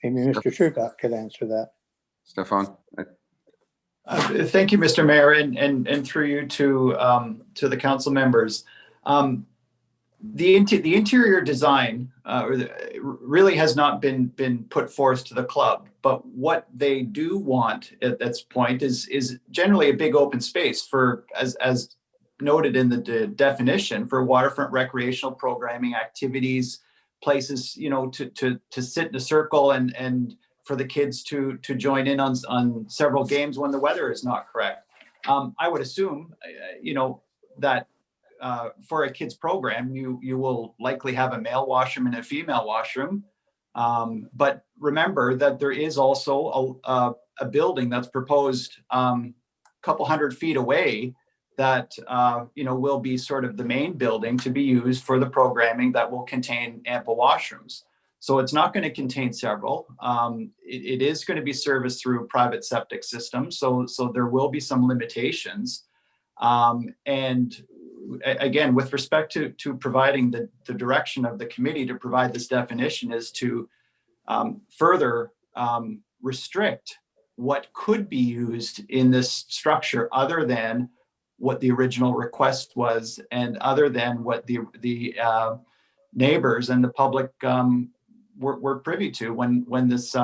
Maybe Mr. Szczerbak could answer that. Stefan. Thank you, Mr. Mayor, and through you to the council members. The interior design really has not been put forth to the club, but what they do want at this point is generally a big open space for, as noted in the definition, for waterfront recreational programming activities, places, you know, to sit in a circle and for the kids to join in on several games when the weather is not correct. I would assume, you know, that for a kids program, you will likely have a male washroom and a female washroom. But remember that there is also a building that's proposed a couple 100 feet away that you know, will be sort of the main building to be used for the programming that will contain ample washrooms. So it's not going to contain several. It is going to be serviced through private septic systems. So there will be some limitations. And again, with respect to providing the direction of the committee to provide this definition is to further restrict what could be used in this structure other than what the original request was, and other than what the neighbors and the public were privy to when this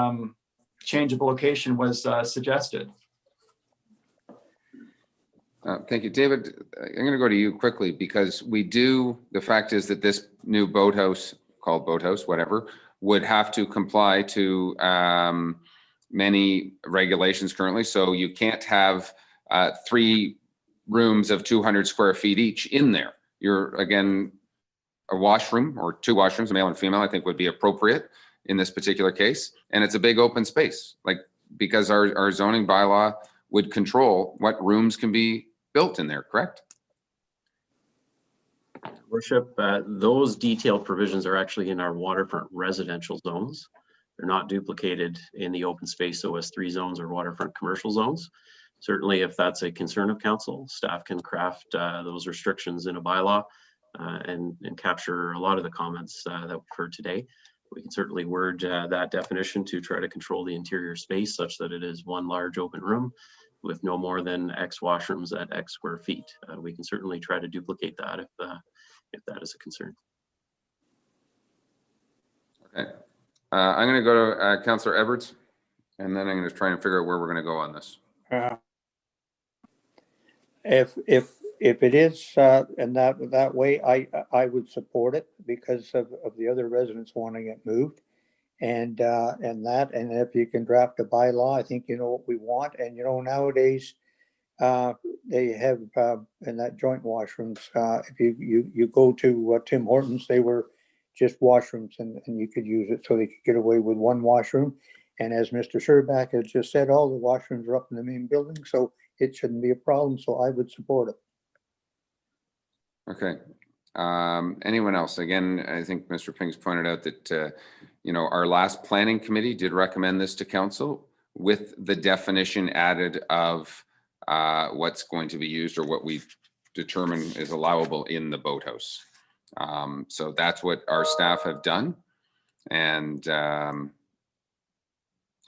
change of location was suggested. Thank you, David. I'm going to go to you quickly because the fact is that this new boathouse, called boathouse, whatever, would have to comply to many regulations currently. So you can't have 3 rooms of 200 square feet each in there. You're, again, a washroom or 2 washrooms, male and female, I think would be appropriate in this particular case. And it's a big open space, like, because our zoning bylaw would control what rooms can be built in there, correct? Worship, those detailed provisions are actually in our waterfront residential zones. They're not duplicated in the open space OS3 zones or waterfront commercial zones. Certainly, if that's a concern of council, staff can craft those restrictions in a bylaw and capture a lot of the comments that we've heard today. We can certainly word that definition to try to control the interior space such that it is one large open room with no more than X washrooms at X square feet. We can certainly try to duplicate that if that is a concern. Okay. I'm going to go to Councillor Edwards, and then I'm going to try and figure out where we're going to go on this. If it is in that way, I would support it because of the other residents wanting it moved, and if you can draft a bylaw, I think you know what we want. And you know, nowadays they have in that joint washrooms. If you go to Tim Hortons, they were just washrooms, and you could use it so they could get away with one washroom. And as Mr. Szczerbak has just said, all the washrooms are up in the main building, so it shouldn't be a problem. So I would support it. Okay. Anyone else? Again, I think Mr. Pink's pointed out that, you know, our last planning committee did recommend this to council with the definition added of what's going to be used or what we determine is allowable in the boathouse. So that's what our staff have done. And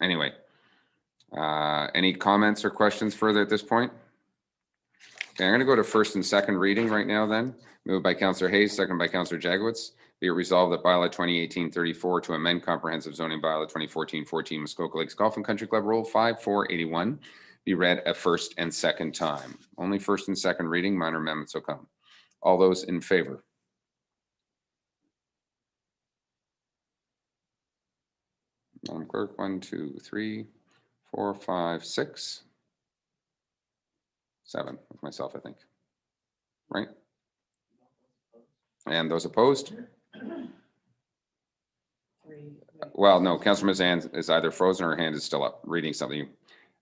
anyway, any comments or questions further at this point? Okay, I'm going to go to first and second reading right now then. Moved by Councillor Hayes, second by Councillor Jaglowitz. Be it resolved that bylaw 2018-34 to amend comprehensive zoning bylaw 2014-14 Muskoka Lakes Golf and Country Club Rule 5481 be read a first and second time. Only first and second reading, minor amendments will come. All those in favor? Madam Clerk, 1, 2, 3, 4, 5, 6, 7 with myself, I think. Right? And those opposed? Well, no, Councillor Mazan is either frozen or her hand is still up, reading something.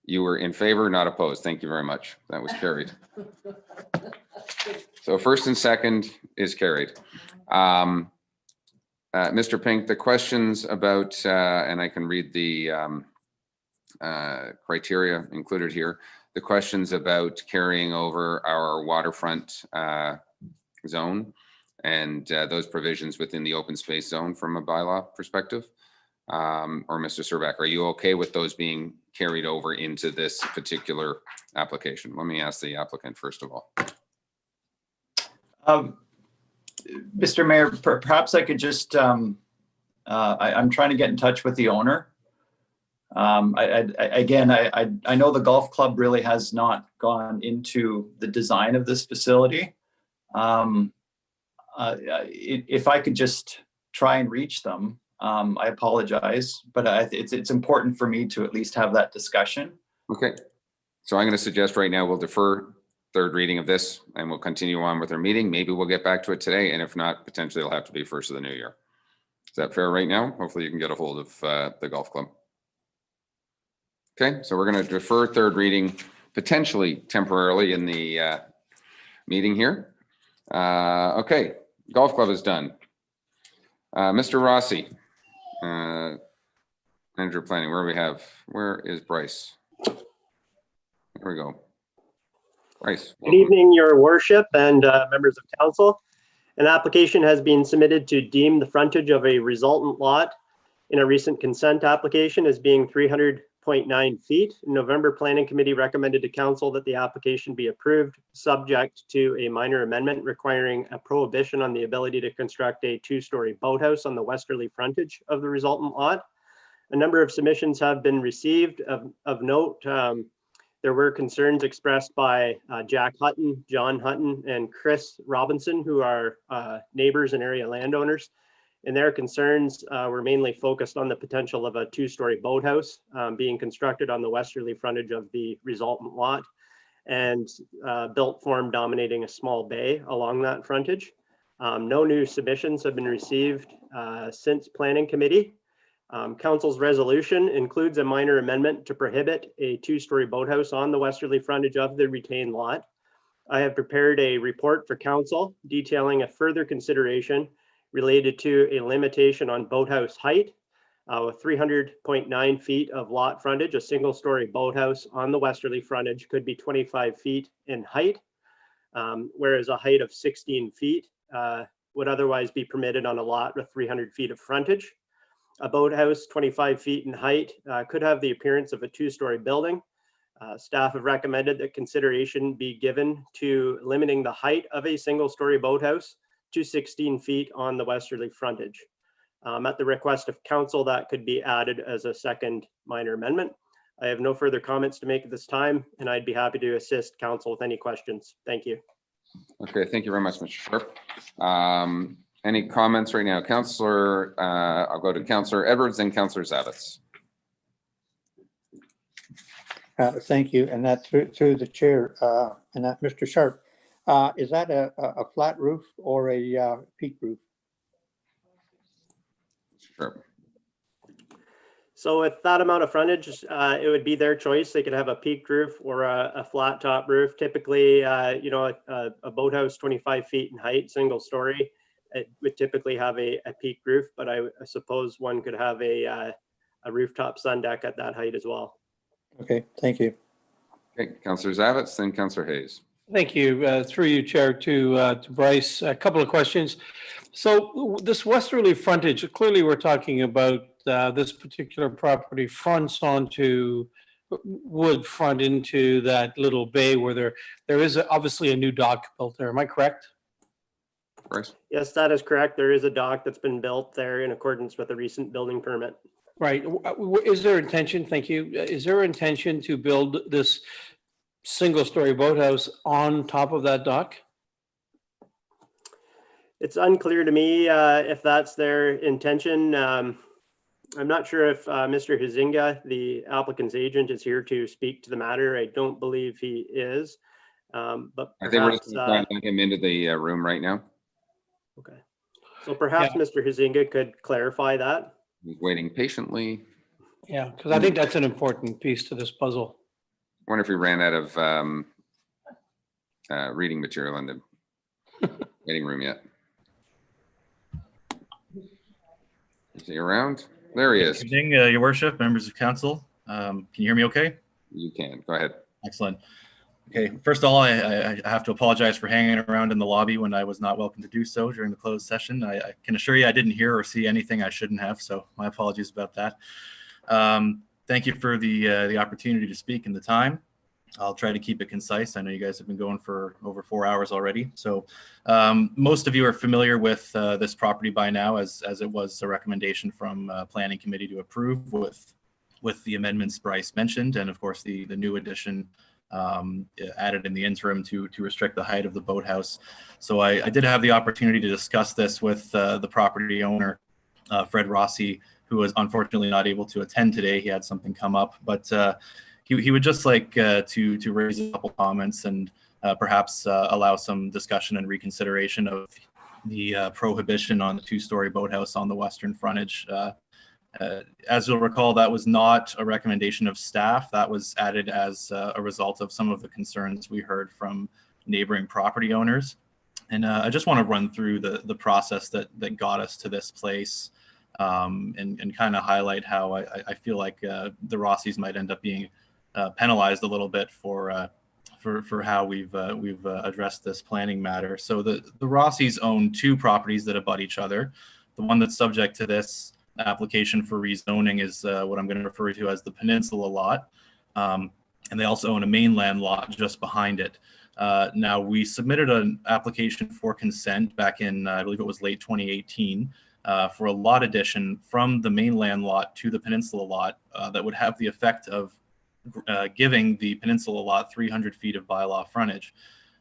You were in favor, not opposed. Thank you very much. That was carried. So first and second is carried. Mr. Pink, the questions about, and I can read the criteria included here, the questions about carrying over our waterfront zone and those provisions within the open space zone from a bylaw perspective. Or Mr. Szczerbak, are you okay with those being carried over into this particular application? Let me ask the applicant first of all. Mr. Mayor, perhaps I could just, I'm trying to get in touch with the owner. I know the golf club really has not gone into the design of this facility. If I could just try and reach them, I apologize, but it's important for me to at least have that discussion. Okay. So I'm going to suggest right now we'll defer third reading of this and we'll continue on with our meeting. Maybe we'll get back to it today. And if not, potentially it'll have to be first of the new year. Is that fair right now? Hopefully you can get a hold of the golf club. Okay, so we're going to defer third reading potentially temporarily in the meeting here. Okay, golf club is done. Mr. Rossi, manager of planning, where is Bryce? There we go. Bryce. Good evening, Your Worship and members of council. An application has been submitted to deem the frontage of a resultant lot in a recent consent application as being 300.9 feet. In November, Planning Committee recommended to council that the application be approved, subject to a minor amendment requiring a prohibition on the ability to construct a two-story boathouse on the westerly frontage of the resultant lot. A number of submissions have been received. Of note, There were concerns expressed by Jack Hutton, John Hutton, and Chris Robinson, who are neighbors and area landowners. And their concerns were mainly focused on the potential of a two-story boathouse being constructed on the westerly frontage of the resultant lot, and built form dominating a small bay along that frontage. No new submissions have been received since Planning Committee. Council's resolution includes a minor amendment to prohibit a two-story boathouse on the westerly frontage of the retained lot. I have prepared a report for council detailing a further consideration related to a limitation on boathouse height. With 300.9 feet of lot frontage, a single-story boathouse on the westerly frontage could be 25 feet in height, whereas a height of 16 feet would otherwise be permitted on a lot with 300 feet of frontage. A boathouse 25 feet in height could have the appearance of a two-story building. Staff have recommended that consideration be given to limiting the height of a single-story boathouse to 16 feet on the westerly frontage. At the request of council, that could be added as a second minor amendment. I have no further comments to make at this time, and I'd be happy to assist council with any questions. Thank you. Okay, thank you very much, Mr. Sharp. Any comments right now? Councillor, I'll go to Councillor Edwards and Councillor Zavitz. Thank you, and that through the chair, and that Mr. Sharp, is that a flat roof or a peak roof? Sure. So with that amount of frontage, it would be their choice. They could have a peaked roof or a flat top roof. Typically, you know, a boathouse 25 feet in height, single story, it would typically have a peaked roof, but I suppose one could have a rooftop sun deck at that height as well. Okay, thank you. Okay, Councillor Zavitz, then Councillor Hayes. Thank you. Through you, Chair, to Bryce. A couple of questions. So this westerly frontage, clearly we're talking about this particular property fronts onto, would front into that little bay where there is obviously a new dock built there. Am I correct? Bryce? Yes, that is correct. There is a dock that's been built there in accordance with a recent building permit. Right. Is there intention, thank you, is there intention to build this single-story boathouse on top of that dock? It's unclear to me if that's their intention. I'm not sure if Mr. Huizinga, the applicant's agent, is here to speak to the matter. I don't believe he is. But I think we're perhaps, just trying to get him into the room right now. okay. So perhaps Mr. Huizinga could clarify that. He's waiting patiently. Yeah, because I think that's an important piece to this puzzle. I wonder if he ran out of reading material in the waiting room yet. Is he around? There he is. Good evening, Your Worship, members of council. Can you hear me okay? You can. Go ahead. Excellent. Okay, first of all, I have to apologize for hanging around in the lobby when I was not welcome to do so during the closed session. I can assure you I didn't hear or see anything I shouldn't have, so my apologies about that. Thank you for the opportunity to speak and the time. I'll try to keep it concise. I know you guys have been going for over 4 hours already. So most of you are familiar with this property by now, as it was a recommendation from Planning Committee to approve with the amendments Bryce mentioned, and of course the new addition added in the interim to restrict the height of the boathouse. So I did have the opportunity to discuss this with the property owner, Fred Rossi, who was unfortunately not able to attend today. He had something come up, but he would just like to raise a couple comments and perhaps allow some discussion and reconsideration of the prohibition on the two-story boathouse on the western frontage. As you'll recall, that was not a recommendation of staff. That was added as a result of some of the concerns we heard from neighboring property owners. And I just want to run through the process that got us to this place and kind of highlight how I feel like the Rossis might end up being penalized a little bit for how we've addressed this planning matter. So the Rossis own two properties that abut each other. The one that's subject to this application for rezoning is what I'm going to refer to as the Peninsula lot. And they also own a mainland lot just behind it. Now, we submitted an application for consent back in, I believe it was late 2018, for a lot addition from the mainland lot to the Peninsula lot that would have the effect of giving the peninsula lot 300 feet of bylaw frontage.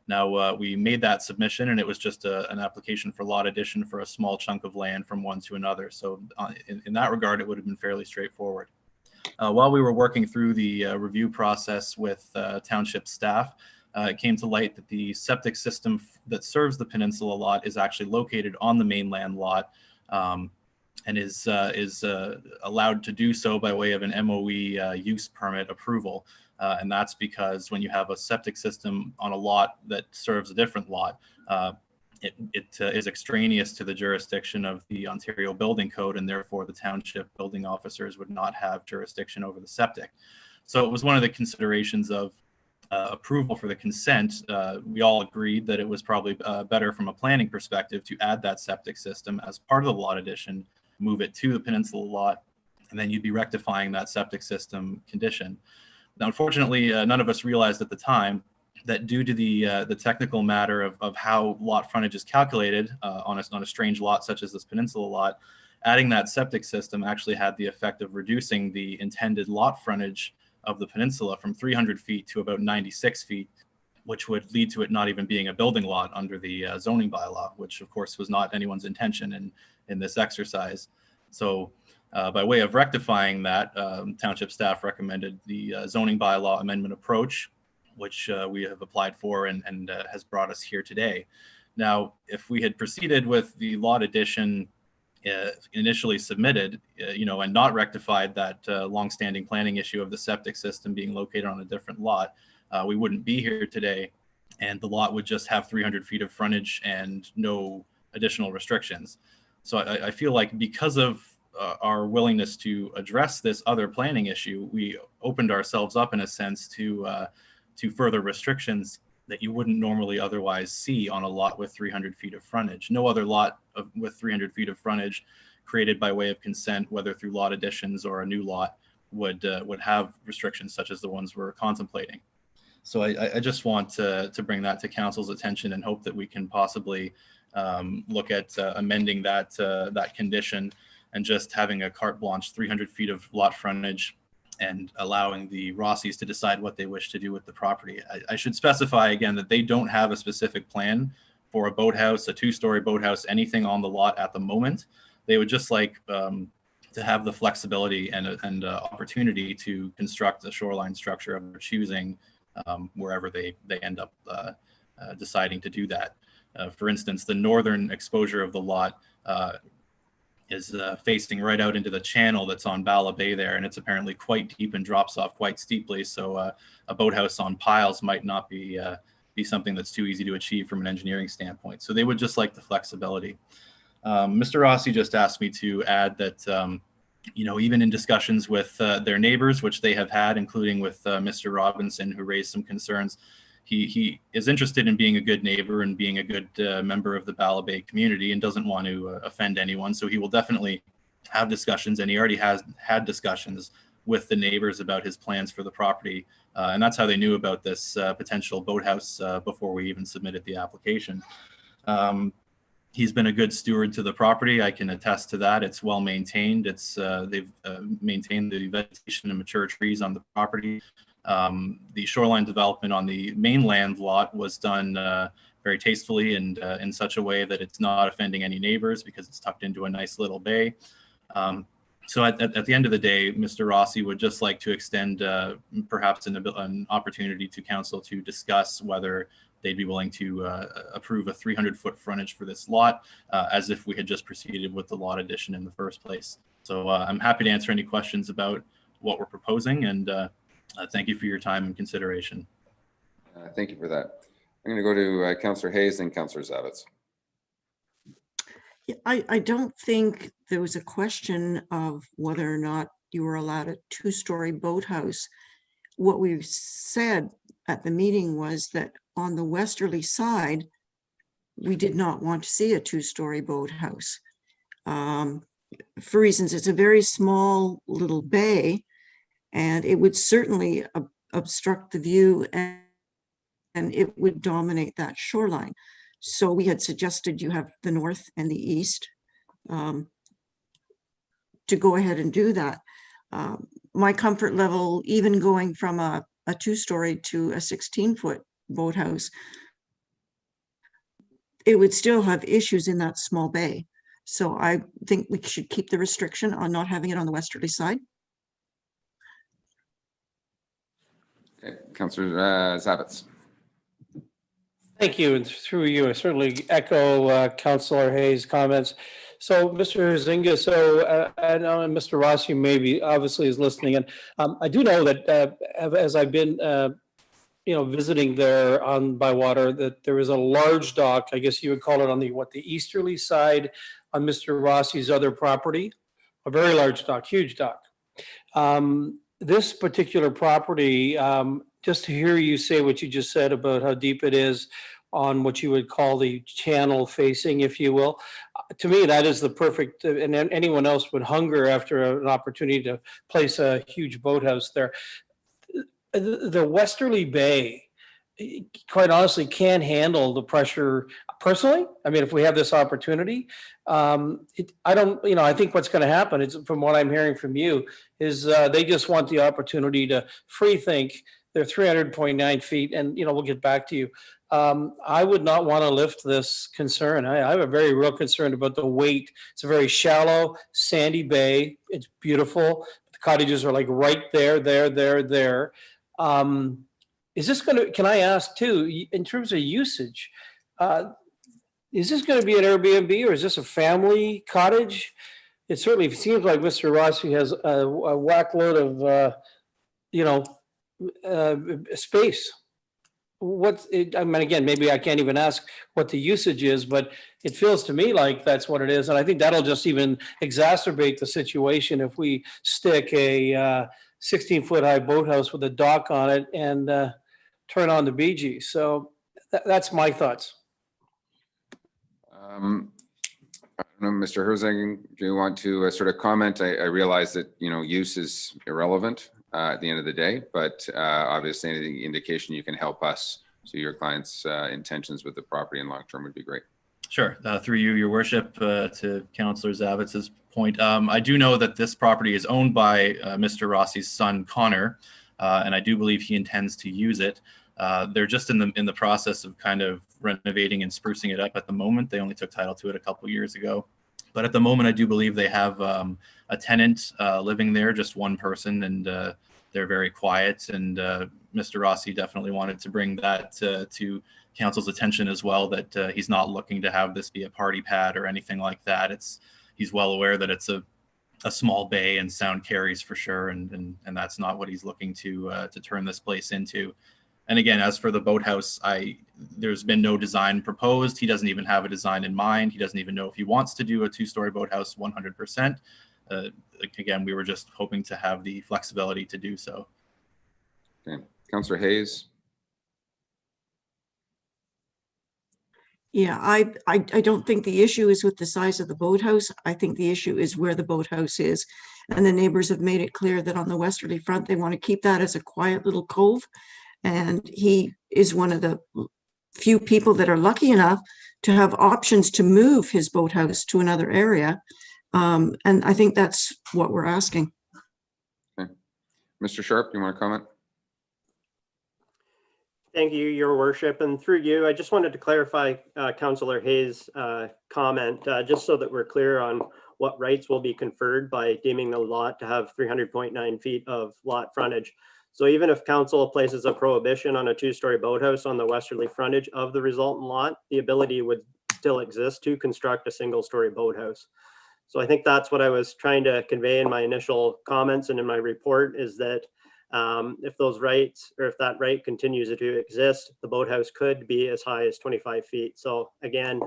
Now, we made that submission, and it was just an application for lot addition for a small chunk of land from one to another. So in that regard, it would have been fairly straightforward. While we were working through the review process with township staff, it came to light that the septic system that serves the peninsula lot is actually located on the mainland lot, and is allowed to do so by way of an MOE use permit approval. And that's because when you have a septic system on a lot that serves a different lot, it is extraneous to the jurisdiction of the Ontario Building Code, and therefore the township building officers would not have jurisdiction over the septic. So it was one of the considerations of approval for the consent. We all agreed that it was probably better from a planning perspective to add that septic system as part of the lot addition, move it to the peninsula lot, and then you'd be rectifying that septic system condition. Now, unfortunately, none of us realized at the time that due to the technical matter of how lot frontage is calculated on a strange lot such as this peninsula lot, adding that septic system actually had the effect of reducing the intended lot frontage of the peninsula from 300 feet to about 96 feet, which would lead to it not even being a building lot under the zoning bylaw, which of course was not anyone's intention in this exercise. So by way of rectifying that, township staff recommended the zoning bylaw amendment approach, which we have applied for and has brought us here today. Now, if we had proceeded with the lot addition initially submitted, and not rectified that longstanding planning issue of the septic system being located on a different lot, we wouldn't be here today, and the lot would just have 300 feet of frontage and no additional restrictions. So I feel like because of our willingness to address this other planning issue, we opened ourselves up in a sense to further restrictions that you wouldn't normally otherwise see on a lot with 300 feet of frontage. No other lot with 300 feet of frontage created by way of consent, whether through lot additions or a new lot, would have restrictions such as the ones we're contemplating. So I just want to bring that to council's attention and hope that we can possibly look at amending that condition and just having a carte blanche 300 feet of lot frontage and allowing the Rossis to decide what they wish to do with the property. I should specify again that they don't have a specific plan for a boathouse, a two-story boathouse, anything on the lot at the moment. They would just like to have the flexibility and opportunity to construct a shoreline structure of their choosing wherever they end up deciding to do that. For instance, the northern exposure of the lot is facing right out into the channel that's on Bala Bay there, and it's apparently quite deep and drops off quite steeply. So a boathouse on piles might not be something that's too easy to achieve from an engineering standpoint. So they would just like the flexibility. Mr. Rossi just asked me to add that, even in discussions with their neighbors, which they have had, including with Mr. Robinson, who raised some concerns, he is interested in being a good neighbor and being a good member of the Bala Bay community and doesn't want to offend anyone. So he will definitely have discussions, and he already has had discussions with the neighbors about his plans for the property. And that's how they knew about this potential boathouse before we even submitted the application. He's been a good steward to the property. I can attest to that. It's well maintained. They've maintained the vegetation and mature trees on the property. The shoreline development on the mainland lot was done very tastefully and in such a way that it's not offending any neighbors because it's tucked into a nice little bay. So at the end of the day, Mr. Rossi would just like to extend perhaps an opportunity to council to discuss whether they'd be willing to approve a 300-foot frontage for this lot as if we had just proceeded with the lot addition in the first place. So I'm happy to answer any questions about what we're proposing, and thank you for your time and consideration. Thank you for that. I'm going to go to Councillor Hayes and Councillor Zavitz. Yeah, I don't think there was a question of whether or not you were allowed a two-story boathouse. What we said at the meeting was that on the westerly side, we did not want to see a two-story boathouse. For reasons, it's a very small little bay, and it would certainly obstruct the view and it would dominate that shoreline. So we had suggested you have the north and the east to go ahead and do that. My comfort level, even going from a 2-story to a 16-foot boathouse, it would still have issues in that small bay. So I think we should keep the restriction on not having it on the westerly side. Okay, Councillor Zavetz. Thank you, and through you, I certainly echo Councillor Hayes' comments. So, Mr. Huizinga, and Mr. Rossi maybe obviously is listening, and I do know that as I've been, visiting there on by water, that there is a large dock. I guess you would call it on the easterly side on Mr. Rossi's other property, a very large dock, huge dock. This particular property, just to hear you say what you just said about how deep it is on what you would call the channel facing, if you will, to me, that is the perfect, and anyone else would hunger after an opportunity to place a huge boathouse there. The Westerly Bay, quite honestly, can handle the pressure personally. I mean, if we have this opportunity, I think what's going to happen is, from what I'm hearing from you, is they just want the opportunity to free think. They're 300.9 feet, and we'll get back to you. I would not want to lift this concern. I have a very real concern about the weight. It's a very shallow, sandy bay. It's beautiful. The cottages are like right there. Is this going to, can I ask too, in terms of usage, is this going to be an Airbnb or is this a family cottage? It certainly seems like Mr. Rossi has a whack load of, space. Again, maybe I can't even ask what the usage is, but it feels to me like that's what it is. And I think that'll just even exacerbate the situation if we stick a 16-foot high boathouse with a dock on it and turn on the BG. So that's my thoughts. I don't know, Mr. Huizinga, do you want to sort of comment? I realize that, use is irrelevant at the end of the day, but obviously any indication you can help us so your client's intentions with the property in long term would be great. Sure. Through you, your worship, to Councillor Zavetz's point, I do know that this property is owned by Mr. Rossi's son, Connor, and I do believe he intends to use it. They're just in the process of kind of renovating and sprucing it up at the moment. They only took title to it a couple years ago. But at the moment, I do believe they have a tenant living there, just one person, and they're very quiet. And Mr. Rossi definitely wanted to bring that to council's attention as well, that he's not looking to have this be a party pad or anything like that. He's well aware that it's a small bay and sound carries for sure, and that's not what he's looking to turn this place into. And again, as for the boathouse, there's been no design proposed. He doesn't even have a design in mind. He doesn't even know if he wants to do a 2-story boathouse 100%. Again, we were just hoping to have the flexibility to do so. Okay, Councillor Hayes. Yeah, I don't think the issue is with the size of the boathouse. I think the issue is where the boathouse is. And the neighbors have made it clear that on the westerly front, they want to keep that as a quiet little cove. And he is one of the few people that are lucky enough to have options to move his boathouse to another area. And I think that's what we're asking. Okay. Mr. Sharp, you want to comment? Thank you, Your Worship. And through you, I just wanted to clarify Councillor Hayes' comment, just so that we're clear on what rights will be conferred by deeming the lot to have 300.9 feet of lot frontage. So even if council places a prohibition on a 2-story boathouse on the westerly frontage of the resultant lot, the ability would still exist to construct a 1-story boathouse. So I think that's what I was trying to convey in my initial comments and in my report, is that if those rights, or if that right continues to exist, the boathouse could be as high as 25 feet. So again,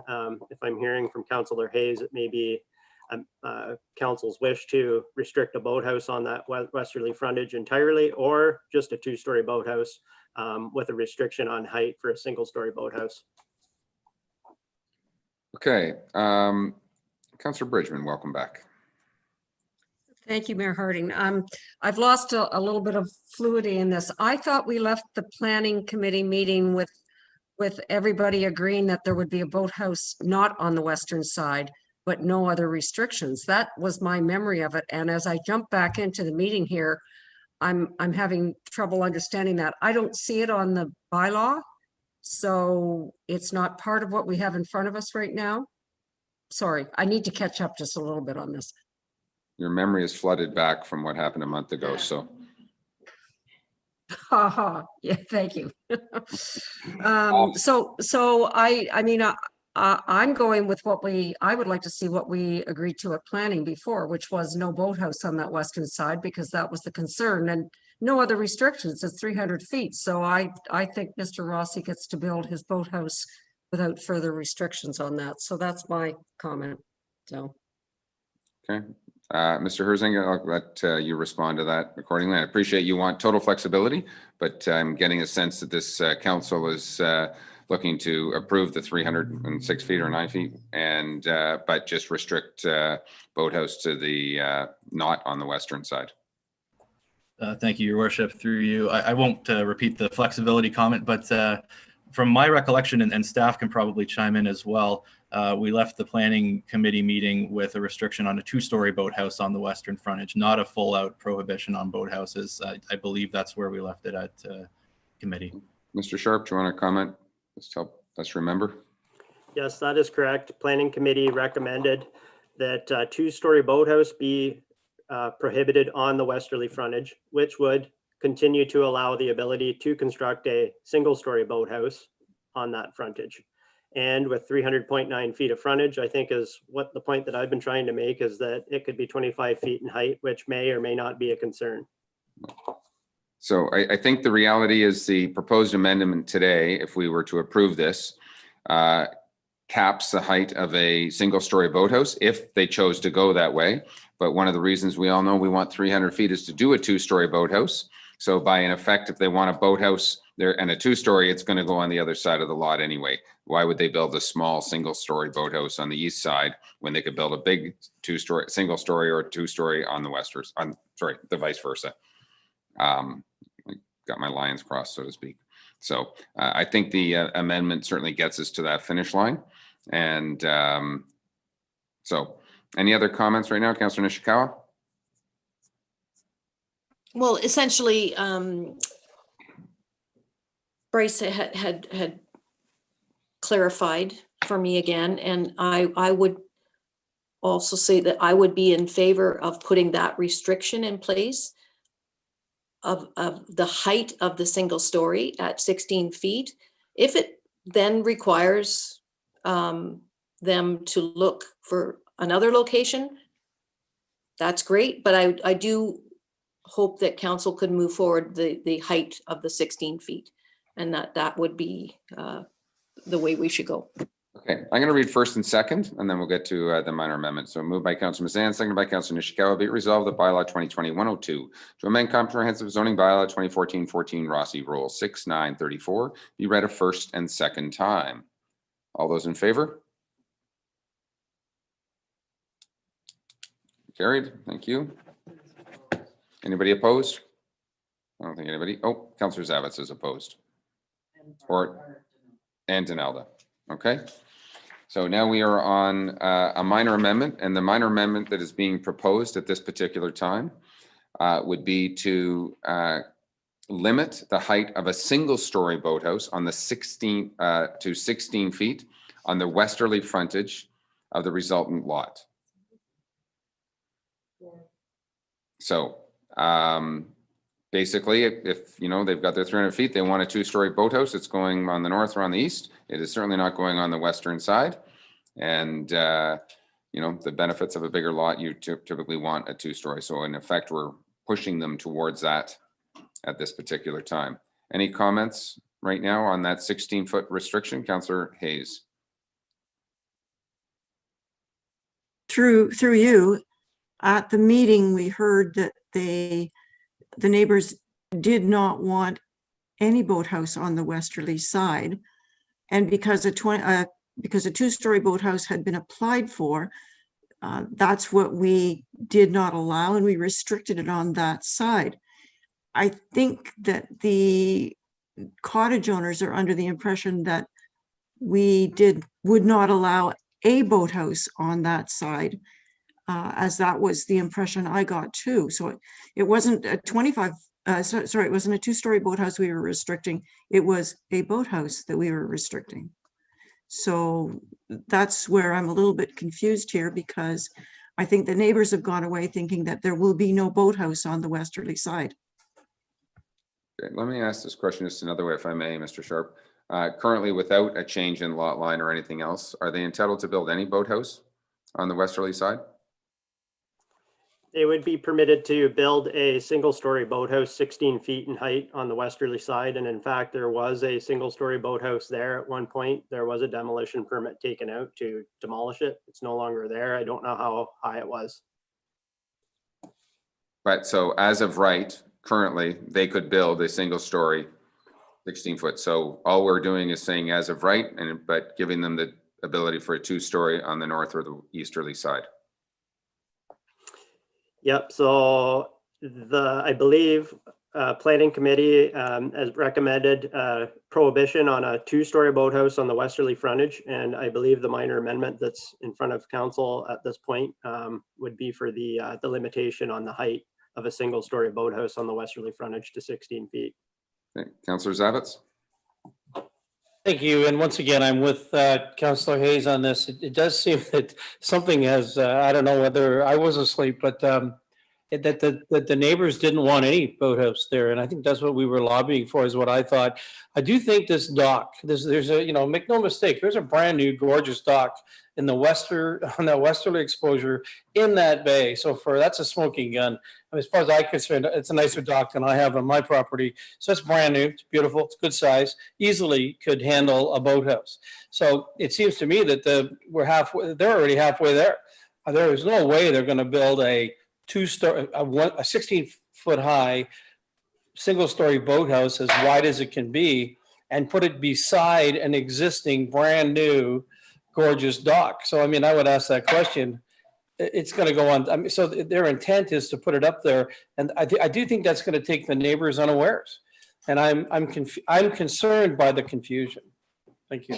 if I'm hearing from Councillor Hayes, it may be council's wish to restrict a boathouse on that westerly frontage entirely, or just a 2-story boathouse with a restriction on height for a 1-story boathouse. Okay, Councillor Brdigeman, welcome back. Thank you, Mayor Harding. I've lost a little bit of fluidity in this. I thought we left the planning committee meeting with everybody agreeing that there would be a boathouse not on the western side. but no other restrictions. That was my memory of it. And as I jump back into the meeting here, I'm having trouble understanding that. I don't see it on the bylaw. So it's not part of what we have in front of us right now. Sorry, I need to catch up just a little bit on this. Your memory is flooded back from what happened a month ago, so. Haha, yeah, thank you. So I mean, I'm going with what I would like to see what we agreed to at planning before, which was no boathouse on that western side, because that was the concern, and no other restrictions. It's 300 feet. So I think Mr. Rossi gets to build his boathouse without further restrictions on that. So that's my comment. So. Okay. Mr. Huizinga, I'll let you respond to that accordingly. I appreciate you want total flexibility, but I'm getting a sense that this council is looking to approve the 306 feet or 9 feet, and but just restrict boathouse to the not on the western side. Thank you, Your Worship. Through you, I won't repeat the flexibility comment, but from my recollection, and staff can probably chime in as well, we left the planning committee meeting with a restriction on a 2-story boathouse on the western frontage, not a full-out prohibition on boathouses. I believe that's where we left it at committee. Mr. Sharp, do you want to comment? Just help us remember. Yes, that is correct. Planning committee recommended that a 2-story boathouse be prohibited on the westerly frontage, which would continue to allow the ability to construct a 1-story boathouse on that frontage. And with 300.9 feet of frontage, I think is what the point that I've been trying to make is that it could be 25 feet in height, which may or may not be a concern. So I think the reality is the proposed amendment today, if we were to approve this, caps the height of a 1-story boathouse if they chose to go that way. But one of the reasons we all know we want 300 feet is to do a 2-story boathouse. So by in effect, if they want a boathouse there and a 2-story, it's going to go on the other side of the lot anyway. Why would they build a small 1-story boathouse on the east side when they could build a big 2-story, 1-story or a 2-story on the western? Sorry, the vice versa. I got my lines crossed, so to speak. So I think the amendment certainly gets us to that finish line. And so any other comments right now, Councillor Nishikawa? Well, essentially, Bryce had clarified for me again, and I would also say that I would be in favor of putting that restriction in place of the height of the 1-story at 16 feet. If it then requires them to look for another location, that's great, but I do hope that council could move forward the height of the 16 feet, and that would be the way we should go. Okay, I'm going to read first and second, and then we'll get to the minor amendment. So moved by Councillor Mazan, seconded by Councillor Nishikawa. Be it resolved that bylaw 2020-102 to amend comprehensive zoning bylaw 2014-14 Rossi Rule 6934 be read a first and second time. All those in favor? Carried. Thank you. Anybody opposed? I don't think anybody. Oh, Councillor Zavitz is opposed. And Denelda. Okay. So now we are on a minor amendment, and the minor amendment that is being proposed at this particular time would be to limit the height of a 1-story boathouse on the 16 feet on the westerly frontage of the resultant lot. So basically, if you know they've got their 300 feet, they want a 2-story boathouse. It's going on the north or on the east. It is certainly not going on the western side. And you know, the benefits of a bigger lot, you typically want a 2-story. So in effect, we're pushing them towards that at this particular time. Any comments right now on that 16-foot restriction, Councillor Hayes? Through you, at the meeting, we heard that the neighbors did not want any boathouse on the westerly side. And because a 2-story boathouse had been applied for, that's what we did not allow, and we restricted it on that side. I think that the cottage owners are under the impression that we would not allow a boathouse on that side, as that was the impression I got too. So it wasn't a 25, sorry, it wasn't a two-story boathouse we were restricting. It was a boathouse that we were restricting. So that's where I'm a little bit confused here, because I think the neighbors have gone away thinking that there will be no boathouse on the westerly side. Okay, let me ask this question just another way, if I may, Mr. Sharp. Currently, without a change in lot line or anything else, are they entitled to build any boathouse on the westerly side? They would be permitted to build a single-story boathouse 16 feet in height on the westerly side. And in fact, there was a single-story boathouse there at one point. There was a demolition permit taken out to demolish it. It's no longer there. I don't know how high it was. But so as of right, currently, they could build a single-story 16-foot. So all we're doing is saying as of right, but giving them the ability for a two-story on the north or the easterly side. Yep, so I believe Planning Committee has recommended prohibition on a two-story boathouse on the westerly frontage. And I believe the minor amendment that's in front of council at this point would be for the limitation on the height of a single-story boathouse on the westerly frontage to 16 feet. Okay. Councillor Zavitz? Thank you. And once again, I'm with Councillor Hayes on this. It does seem that something has, I don't know whether I was asleep, but that the neighbors didn't want any boathouse there. And I think that's what we were lobbying for, is what I thought. I do think this dock, there's a, you know, make no mistake, there's a brand new gorgeous dock in the on that westerly exposure in that bay. So that's a smoking gun. I mean, as far as I'm concerned, it's a nicer dock than I have on my property. So it's brand new, it's beautiful, it's good size, easily could handle a boathouse. So it seems to me that they're already halfway there. There is no way they're going to build a 16-foot high single-story boathouse as wide as it can be and put it beside an existing brand new gorgeous dock. So I mean, I would ask that question. It's going to go on. I mean, so their intent is to put it up there, and I do think that's going to take the neighbors unawares. And I'm concerned by the confusion. Thank you.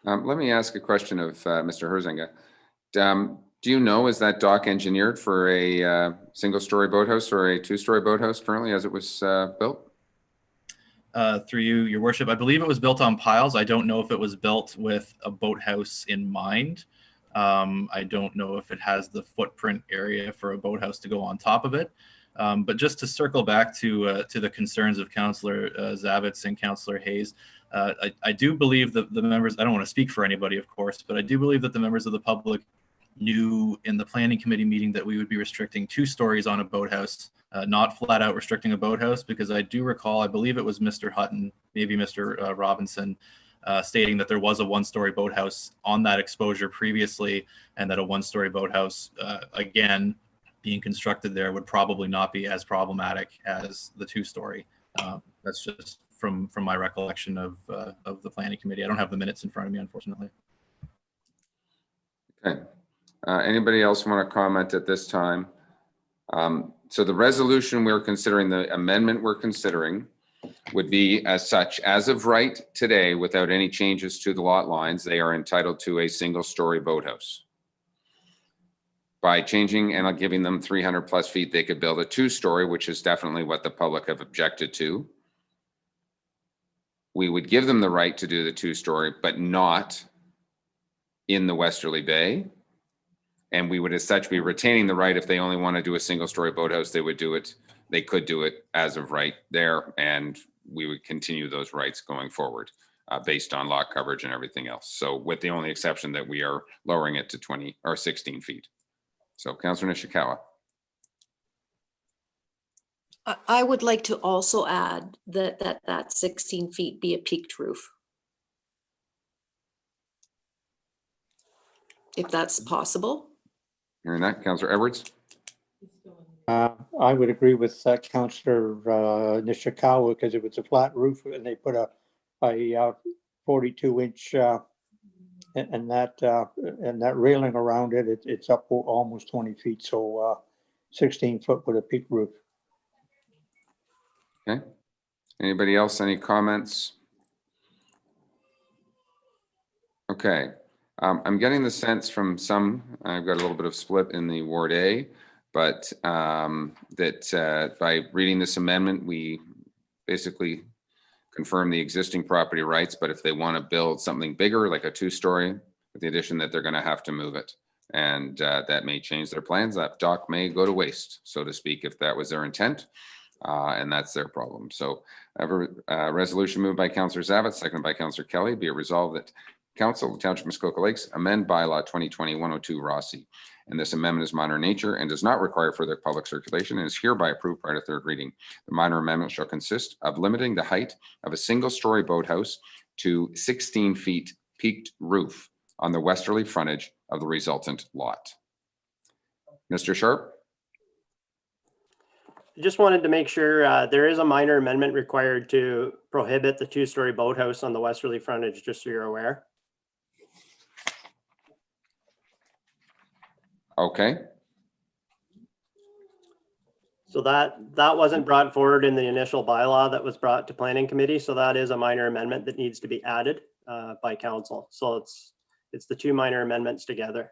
Let me ask a question of Mr. Huizinga. Do you know, is that dock engineered for a single-story boathouse or a two-story boathouse currently as it was built? Through you, your worship, I believe it was built on piles. I don't know if it was built with a boathouse in mind. I don't know if it has the footprint area for a boathouse to go on top of it. But just to circle back to the concerns of Councillor Zavitz and Councillor Hayes, I do believe that the members, I don't want to speak for anybody, of course, but I do believe that the members of the public knew in the planning committee meeting that we would be restricting 2 stories on a boathouse, not flat out restricting a boathouse, because I do recall, I believe it was Mr. Hutton, maybe Mr. Robinson, stating that there was a 1-story boathouse on that exposure previously, and that a 1-story boathouse, again, being constructed there would probably not be as problematic as the 2-story. That's just from my recollection of the planning committee. I don't have the minutes in front of me, unfortunately. Okay. Anybody else want to comment at this time? So the resolution we're considering, the amendment we're considering, would be as such, as of right today, without any changes to the lot lines, they are entitled to a single-story boathouse. By changing and giving them 300 plus feet, they could build a 2-story, which is definitely what the public have objected to. We would give them the right to do the 2-story, but not in the westerly bay. And we would as such be retaining the right, if they only want to do a single-story boathouse, they would do it. They could do it as of right there, and we would continue those rights going forward based on lot coverage and everything else. So with the only exception that we are lowering it to 20 or 16 feet. So Councillor Nishikawa. I would like to also add that 16 feet be a peaked roof, if that's possible. Hearing that, Councillor Edwards. I would agree with Councillor Nishikawa, because if it's a flat roof and they put a 42-inch and that railing around it, it's up almost 20 feet. So 16 foot with a peak roof. Okay. Anybody else? Any comments? Okay. I'm getting the sense from some, I've got a little bit of split in the Ward A, but that by reading this amendment, we basically confirm the existing property rights, but if they want to build something bigger, like a 2-story, with the addition that they're going to have to move it. And that may change their plans. That dock may go to waste, so to speak, if that was their intent. And that's their problem. So I have a resolution moved by Councillor Zavitz, seconded by Councillor Kelly. Be it resolved that Council of the Township of Muskoka Lakes amend bylaw 2020-102 Rossi. And this amendment is minor in nature and does not require further public circulation and is hereby approved prior to third reading. The minor amendment shall consist of limiting the height of a single-story boathouse to 16 feet peaked roof on the westerly frontage of the resultant lot. Mr. Sharp? Just wanted to make sure there is a minor amendment required to prohibit the 2-story boathouse on the westerly frontage, just so you're aware. Okay. So that wasn't brought forward in the initial bylaw that was brought to planning committee. So that is a minor amendment that needs to be added by council. So it's the 2 minor amendments together.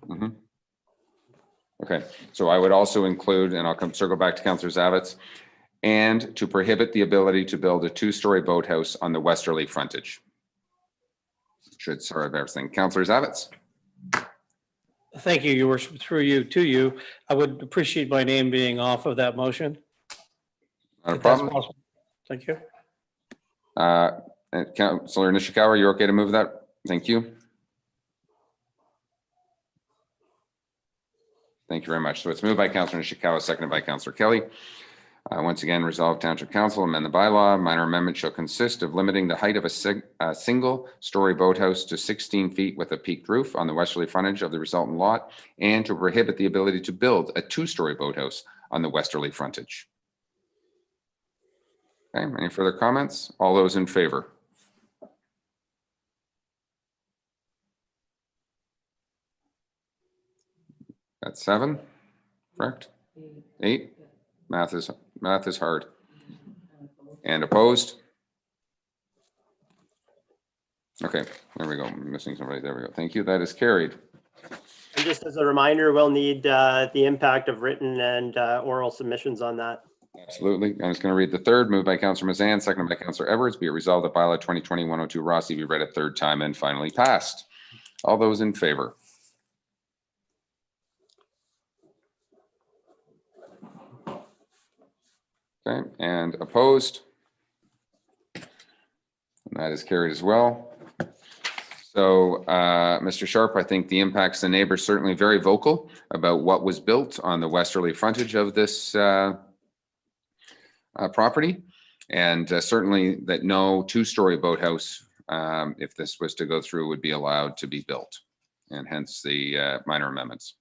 Mm-hmm. Okay, so I would also include, and I'll circle back to Councillor Zavitz, and to prohibit the ability to build a 2-story boathouse on the westerly frontage. Should serve everything. Councillor Zavitz. Thank you, Your Worship. Through you to you, I would appreciate my name being off of that motion. Not a if that's problem. possible. Thank you. Councillor Nishikawa, you're okay to move that? Thank you. Thank you very much. So it's moved by Councillor Nishikawa, seconded by Councillor Kelly. Once again, resolved Township Council amend the bylaw. Minor amendment shall consist of limiting the height of a single-story boathouse to 16 feet with a peaked roof on the westerly frontage of the resultant lot, and to prohibit the ability to build a 2-story boathouse on the westerly frontage. Okay, any further comments? All those in favor? That's 7, correct? 8. Math is hard. And opposed? Okay, there we go. I'm missing somebody. There we go. Thank you. That is carried. And just as a reminder, we'll need the impact of written and oral submissions on that. Absolutely. I'm just going to read the third, moved by Councillor Mazan, seconded by Councillor Edwards. Be it resolved that bylaw 2020-102 Rossi be read a third time and finally passed. All those in favor? Okay, and opposed? And that is carried as well. So, Mr. Sharp, I think the impacts the neighbors certainly very vocal about what was built on the westerly frontage of this property, and certainly that no 2-story boathouse, if this was to go through, would be allowed to be built, and hence the minor amendments.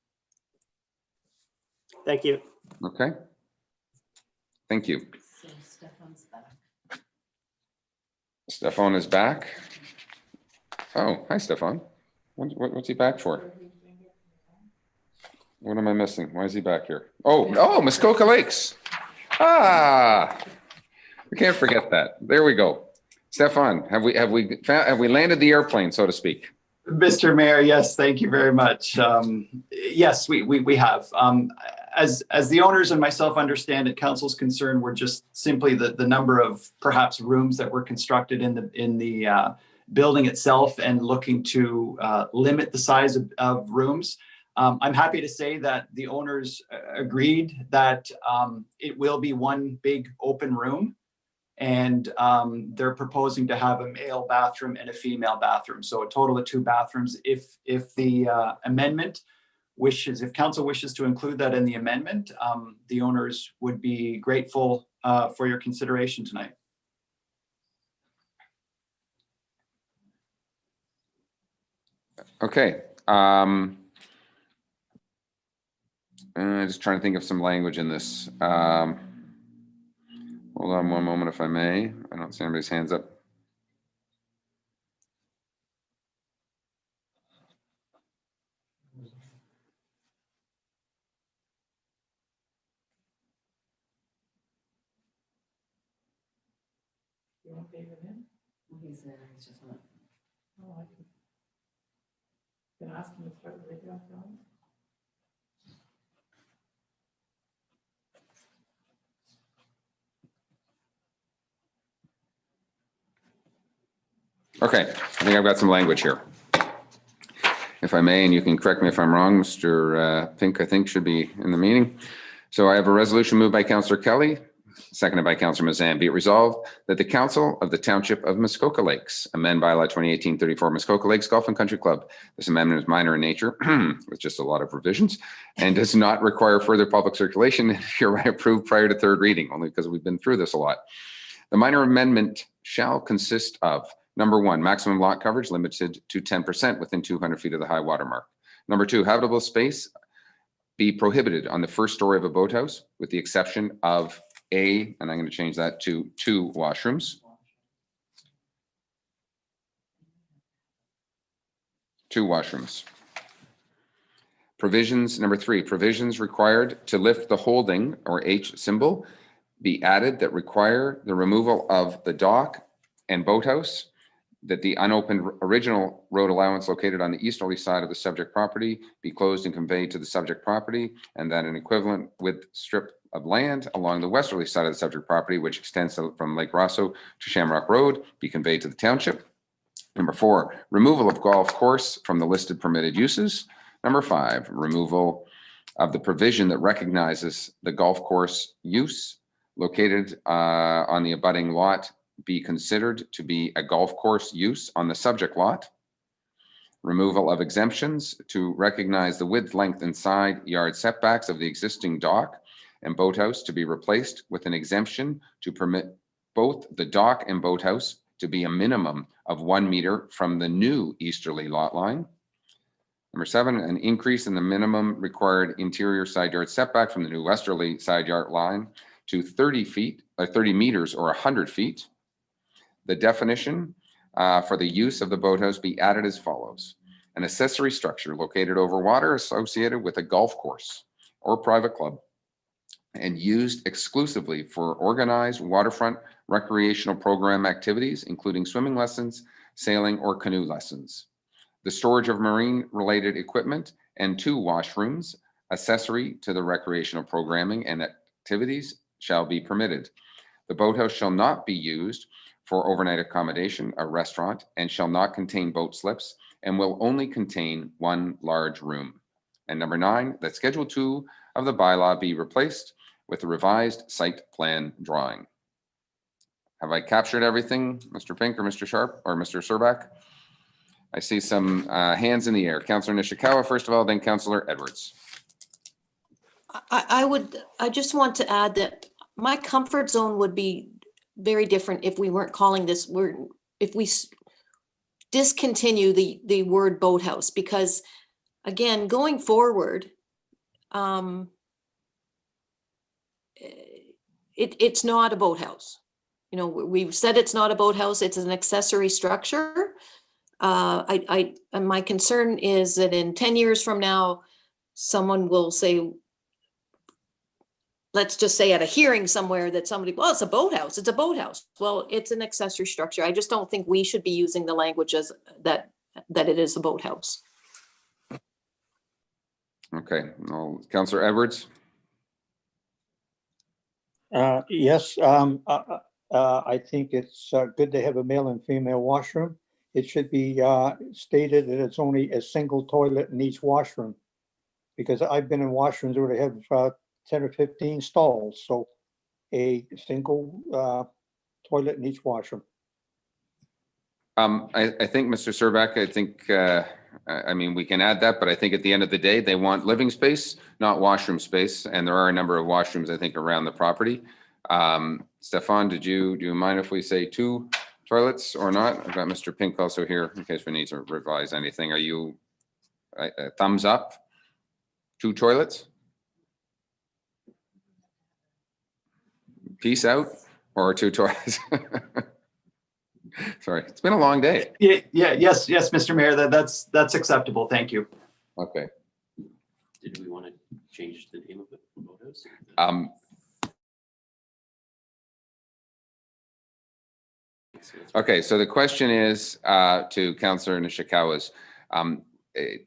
Thank you. Okay. Thank you. So Stefan's back. Stefan is back. Oh, hi, Stefan. What's he back for? What am I missing? Why is he back here? Oh, Muskoka Lakes. We can't forget that. There we go. Stefan, have we landed the airplane, so to speak? Mr. Mayor, yes, thank you very much. Yes, we have. As the owners and myself understand it, council's concern were just simply the number of perhaps rooms that were constructed in the building itself, and looking to limit the size of rooms. I'm happy to say that the owners agreed that it will be one big open room, and they're proposing to have a male bathroom and a female bathroom. So a total of 2 bathrooms. If the amendment wishes, if council wishes to include that in the amendment, the owners would be grateful for your consideration tonight. Okay. Just trying to think of some language in this. Hold on one moment, if I may. I don't see anybody's hands up. Okay, I think I've got some language here. If I may, and you can correct me if I'm wrong, Mr. Pink, I think, should be in the meeting. So I have a resolution moved by Councillor Kelly, seconded by Councillor Mazan. Be it resolved that the Council of the Township of Muskoka Lakes amend bylaw 2018-34 Muskoka Lakes Golf and Country Club. This amendment is minor in nature with just a lot of revisions and does not require further public circulation and hereby approved prior to third reading, only because we've been through this a lot. The minor amendment shall consist of: number one, maximum lot coverage limited to 10% within 200 feet of the high water mark. Number two, habitable space be prohibited on the first story of a boathouse with the exception of and I'm going to change that to 2 washrooms. 2 washrooms. Provisions, number 3, provisions required to lift the holding or H symbol be added that require the removal of the dock and boathouse, that the unopened original road allowance located on the easterly side of the subject property be closed and conveyed to the subject property, and that an equivalent width strip of land along the westerly side of the subject property, which extends from Lake Rosso to Shamrock Road, be conveyed to the township. Number 4, removal of golf course from the listed permitted uses. Number 5, removal of the provision that recognizes the golf course use located on the abutting lot be considered to be a golf course use on the subject lot. Removal of exemptions to recognize the width, length, and side yard setbacks of the existing dock and boathouse to be replaced with an exemption to permit both the dock and boathouse to be a minimum of 1 meter from the new easterly lot line. Number 7, an increase in the minimum required interior side yard setback from the new westerly side yard line to 30 meters or 100 feet. The definition for the use of the boathouse be added as follows: an accessory structure located over water associated with a golf course or private club and used exclusively for organized waterfront recreational program activities, including swimming lessons, sailing, or canoe lessons. The storage of marine related equipment and 2 washrooms accessory to the recreational programming and activities shall be permitted. The boathouse shall not be used for overnight accommodation, a restaurant, and shall not contain boat slips and will only contain 1 large room. And number 9, that Schedule 2 of the bylaw be replaced with a revised site plan drawing. Have I captured everything, Mr. Pink or Mr. Sharp or Mr. Szczerbak? I see some hands in the air. Councillor Nishikawa, first of all, then Councillor Edwards. I just want to add that my comfort zone would be very different if we weren't calling this word, if we discontinue the word boathouse, because again, going forward, it's not a boathouse. You know, we've said it's not a boathouse, it's an accessory structure. My concern is that in 10 years from now, someone will say, let's just say at a hearing somewhere that somebody, well, it's a boathouse, it's a boathouse. Well, it's an accessory structure. I just don't think we should be using the language as that it is a boathouse. Okay, well, Councillor Edwards. Yes, I think it's good to have a male and female washroom. It should be stated that it's only a single toilet in each washroom, because I've been in washrooms where they have 10 or 15 stalls, so a single toilet in each washroom. I think, Mr. Szczerbak, I think I mean, we can add that, but I think at the end of the day, they want living space, not washroom space. And there are a number of washrooms, I think, around the property. Stefan, do you mind if we say 2 toilets or not? I've got Mr. Pink also here in case we need to revise anything. Are you thumbs up? 2 toilets? Peace out, or 2 toilets? Sorry, it's been a long day. Yes, Mr. Mayor, that's acceptable. Thank you. Okay. Did we want to change the name of it? Photos? Okay, so the question is to Councillor Nishikawa's.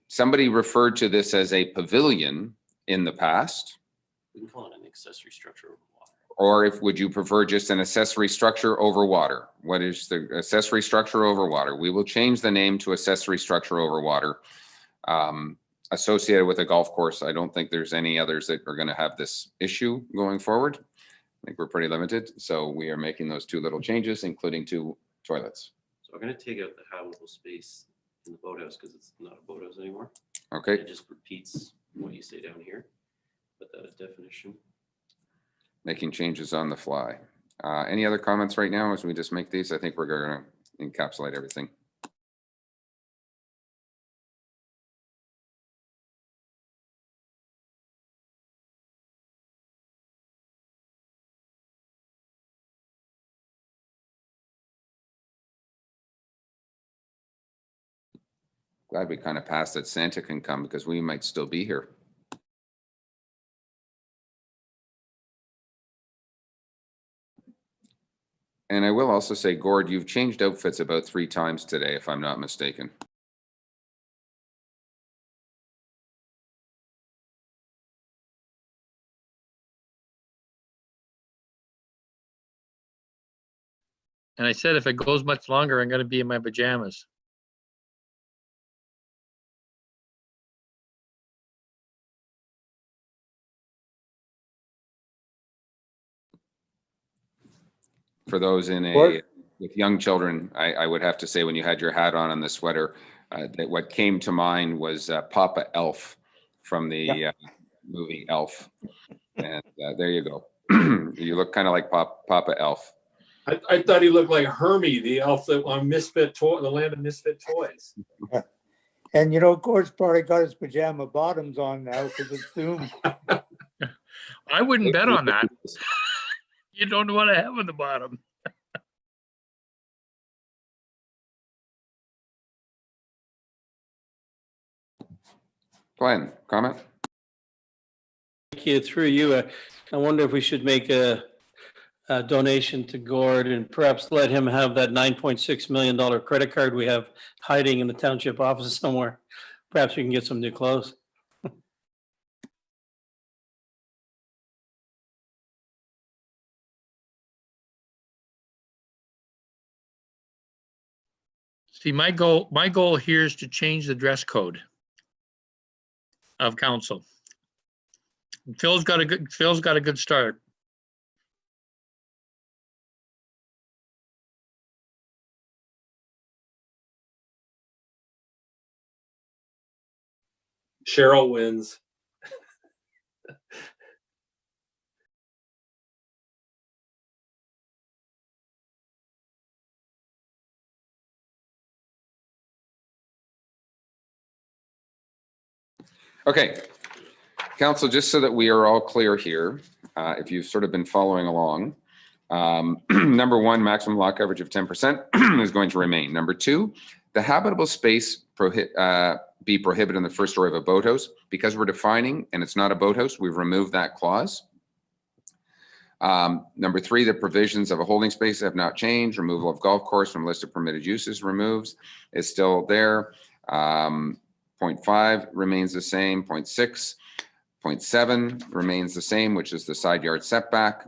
Somebody referred to this as a pavilion in the past. We can call it an accessory structure over water. Or would you prefer just an accessory structure over water? What is the accessory structure over water? We will change the name to accessory structure over water. Associated with a golf course, I don't think there's any others that are going to have this issue going forward. I think we're pretty limited. So we are making those 2 little changes, including 2 toilets. So we're going to take out the habitable space in the boathouse because it's not a boathouse anymore. Okay. It just repeats what you say down here. Put that as definition. Making changes on the fly. Any other comments right now as we just make these? I think we're going to encapsulate everything. Glad we kind of passed that Santa can come because we might still be here. And I will also say, Gord, you've changed outfits about 3 times today, if I'm not mistaken. And I said, if it goes much longer, I'm going to be in my pajamas. For those with young children, I would have to say when you had your hat on and the sweater, that what came to mind was Papa Elf from the movie Elf. And there you go. You look kind of like Papa Elf. I thought he looked like Hermie, the elf that on the land of misfit toys. And you know, Gord's probably got his pajama bottoms on now because it's Zoom. I wouldn't bet on that. You don't know what I have on the bottom. Glenn, comment? Thank you. Through you, I wonder if we should make a donation to Gord and perhaps let him have that $9.6 million credit card we have hiding in the township office somewhere. Perhaps we can get some new clothes. See, my goal here is to change the dress code of council. Phil's got a good start. Cheryl wins. Okay, Council, just so that we are all clear here, if you've sort of been following along, number 1, maximum lot coverage of 10% is going to remain. Number 2, the habitable space be prohibited in the first story of a boathouse. Because we're defining and it's not a boathouse, we've removed that clause. Number 3, the provisions of a holding space have not changed. Removal of golf course from list of permitted uses removes is still there. 0.5 remains the same. 0.6, 0.7 remains the same, which is the side yard setback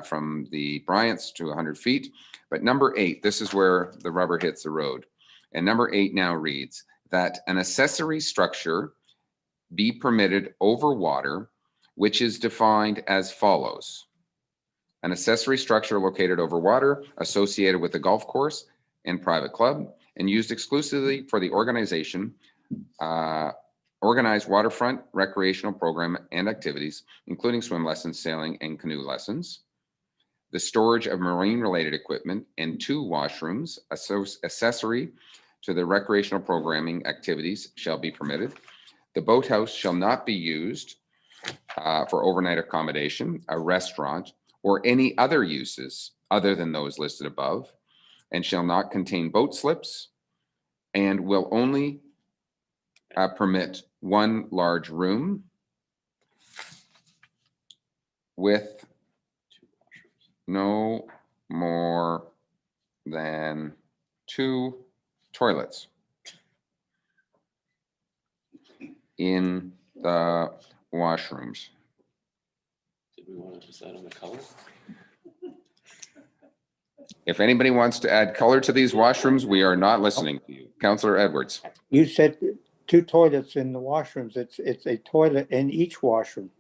from the Bryants to 100 feet. But number 8, this is where the rubber hits the road. And number 8 now reads that an accessory structure be permitted over water, which is defined as follows. An accessory structure located over water associated with a golf course and private club and used exclusively for the organization organized waterfront recreational program and activities, including swim lessons, sailing, and canoe lessons. The storage of marine-related equipment and 2 washrooms accessory to the recreational programming activities shall be permitted. The boathouse shall not be used for overnight accommodation, a restaurant, or any other uses other than those listed above, and shall not contain boat slips, and will only permit 1 large room with no more than 2 toilets in the washrooms. Did we want to decide on the color? If anybody wants to add color to these washrooms, we are not listening to you. Councillor Edwards. You said 2 toilets in the washrooms. It's a toilet in each washroom.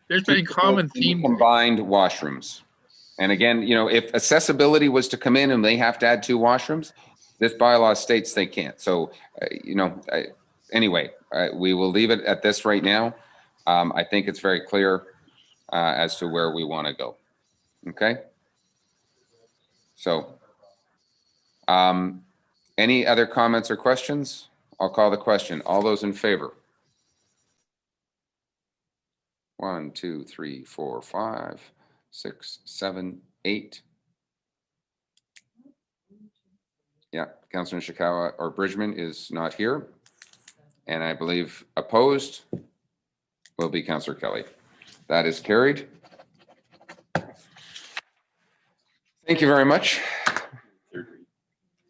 There's a common theme. Combined washrooms. And again, you know, if accessibility was to come in and they have to add 2 washrooms, this bylaw states they can't. So, you know, anyway, we will leave it at this right now. I think it's very clear as to where we want to go. Okay. So, any other comments or questions? I'll call the question. All those in favor? 1, 2, 3, 4, 5, 6, 7, 8. Yeah, Councillor Nishikawa or Brdigeman is not here. And I believe opposed will be Councillor Kelly. That is carried. Thank you very much.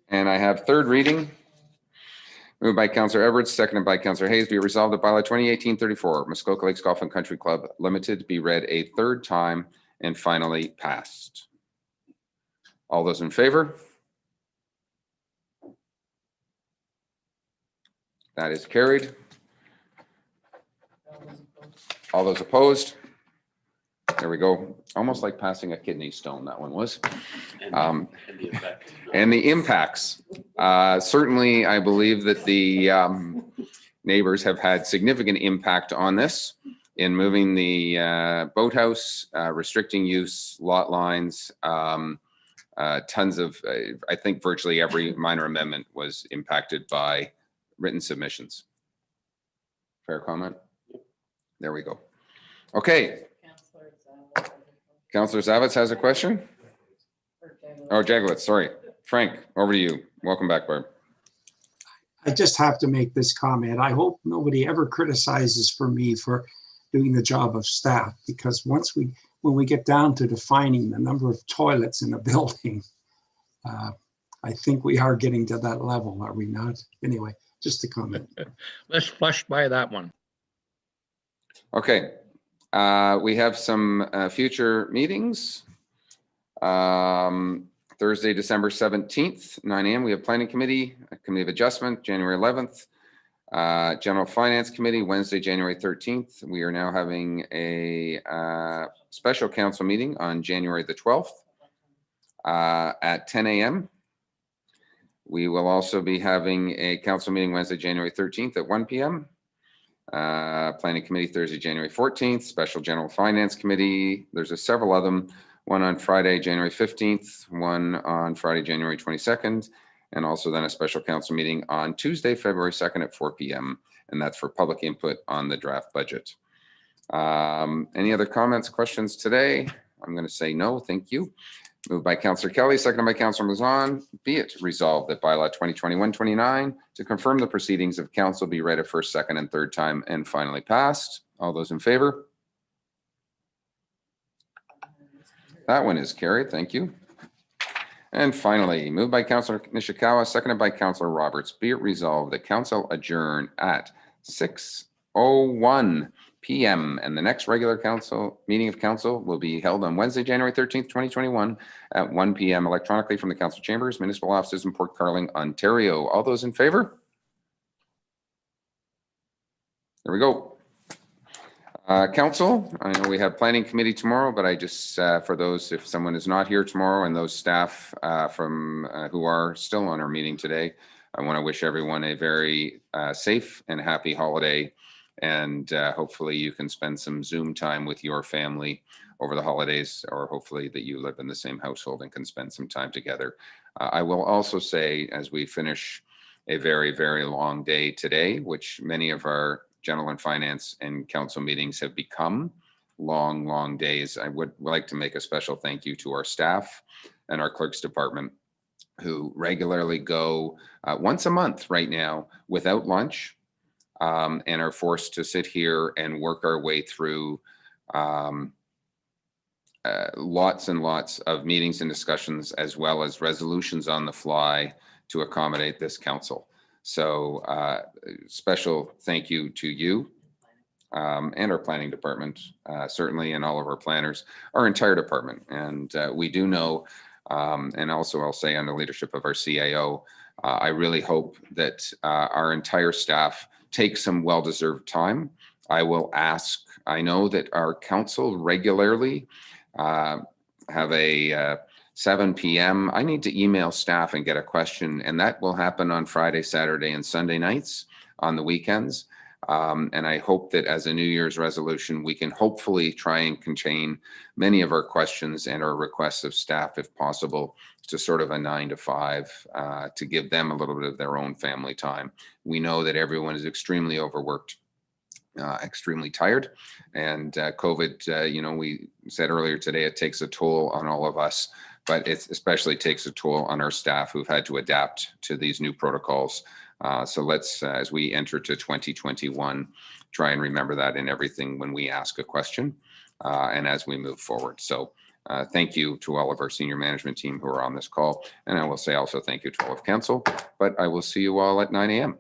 And I have 3rd reading. Moved by Councillor Edwards, seconded by Councillor Hayes. Be it resolved that bylaw 2018-34, Muskoka Lakes Golf and Country Club Limited, be read a 3rd time and finally passed. All those in favor? That is carried. All those opposed? There we go. Almost like passing a kidney stone, that one was. And the impacts. Certainly, I believe that the neighbors have had significant impact on this in moving the boathouse, restricting use, lot lines, tons of, I think virtually every minor amendment was impacted by written submissions. Fair comment? There we go. Okay. Councillor Zavitz has a question? Oh, Jaglowitz, sorry. Frank, over to you. Welcome back, Barb. I just have to make this comment. I hope nobody ever criticizes for me for doing the job of staff, because when we get down to defining the number of toilets in a building, I think we are getting to that level, are we not? Anyway, just a comment. Let's flush by that one. Okay. We have some future meetings. Thursday, December 17th, 9 a.m. We have Planning Committee, Committee of Adjustment, January 11th. General Finance Committee, Wednesday, January 13th. We are now having a special council meeting on January the 12th at 10 a.m. We will also be having a council meeting Wednesday, January 13th at 1 p.m. Planning Committee, Thursday, January 14th. Special General Finance Committee. There's several of them. One on Friday, January 15th. One on Friday, January 22nd. And also then a special council meeting on Tuesday, February 2nd at 4 p.m. And that's for public input on the draft budget. Any other comments, questions today? I'm going to say no, thank you. Moved by Councillor Kelly, seconded by Councillor Mazan. Be it resolved that bylaw 2021-29 to confirm the proceedings of council be read a first, second, and third time and finally passed. All those in favor? That one is carried. Thank you. And finally, moved by Councillor Nishikawa, seconded by Councillor Roberts. Be it resolved that council adjourn at 6:01 p.m. and the next regular council meeting of council will be held on Wednesday, January 13th, 2021 at 1 p.m. electronically from the council chambers, municipal offices in Port Carling, Ontario. All those in favor? There we go. Council, I know we have planning committee tomorrow, but I just, for those, if someone is not here tomorrow and those staff from who are still on our meeting today, I want to wish everyone a very safe and happy holiday. And hopefully you can spend some Zoom time with your family over the holidays, or hopefully that you live in the same household and can spend some time together. I will also say, as we finish a very, very long day today, which many of our general and finance and council meetings have become long, long days, I would like to make a special thank you to our staff and our clerks department, who regularly go once a month right now without lunch, and are forced to sit here and work our way through lots and lots of meetings and discussions, as well as resolutions on the fly to accommodate this council. So special thank you to you and our planning department, certainly, and all of our planners, our entire department. And we do know, and also I'll say under leadership of our CAO, I really hope that our entire staff take some well-deserved time. I will ask, I know that our council regularly have a 7 p.m. I need to email staff and get a question, and that will happen on Friday, Saturday, and Sunday nights on the weekends. And I hope that as a New Year's resolution, we can hopefully try and contain many of our questions and our requests of staff, if possible, to sort of a 9 to 5, to give them a little bit of their own family time. We know that everyone is extremely overworked, extremely tired, and COVID, you know, we said earlier today, it takes a toll on all of us, but it especially takes a toll on our staff who've had to adapt to these new protocols. So let's, as we enter to 2021, try and remember that in everything when we ask a question and as we move forward. So thank you to all of our senior management team who are on this call. And I will say also thank you to all of council, but I will see you all at 9 a.m.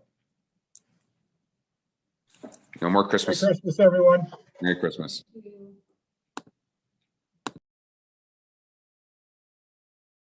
No more Christmas. Merry Christmas, everyone. Merry Christmas.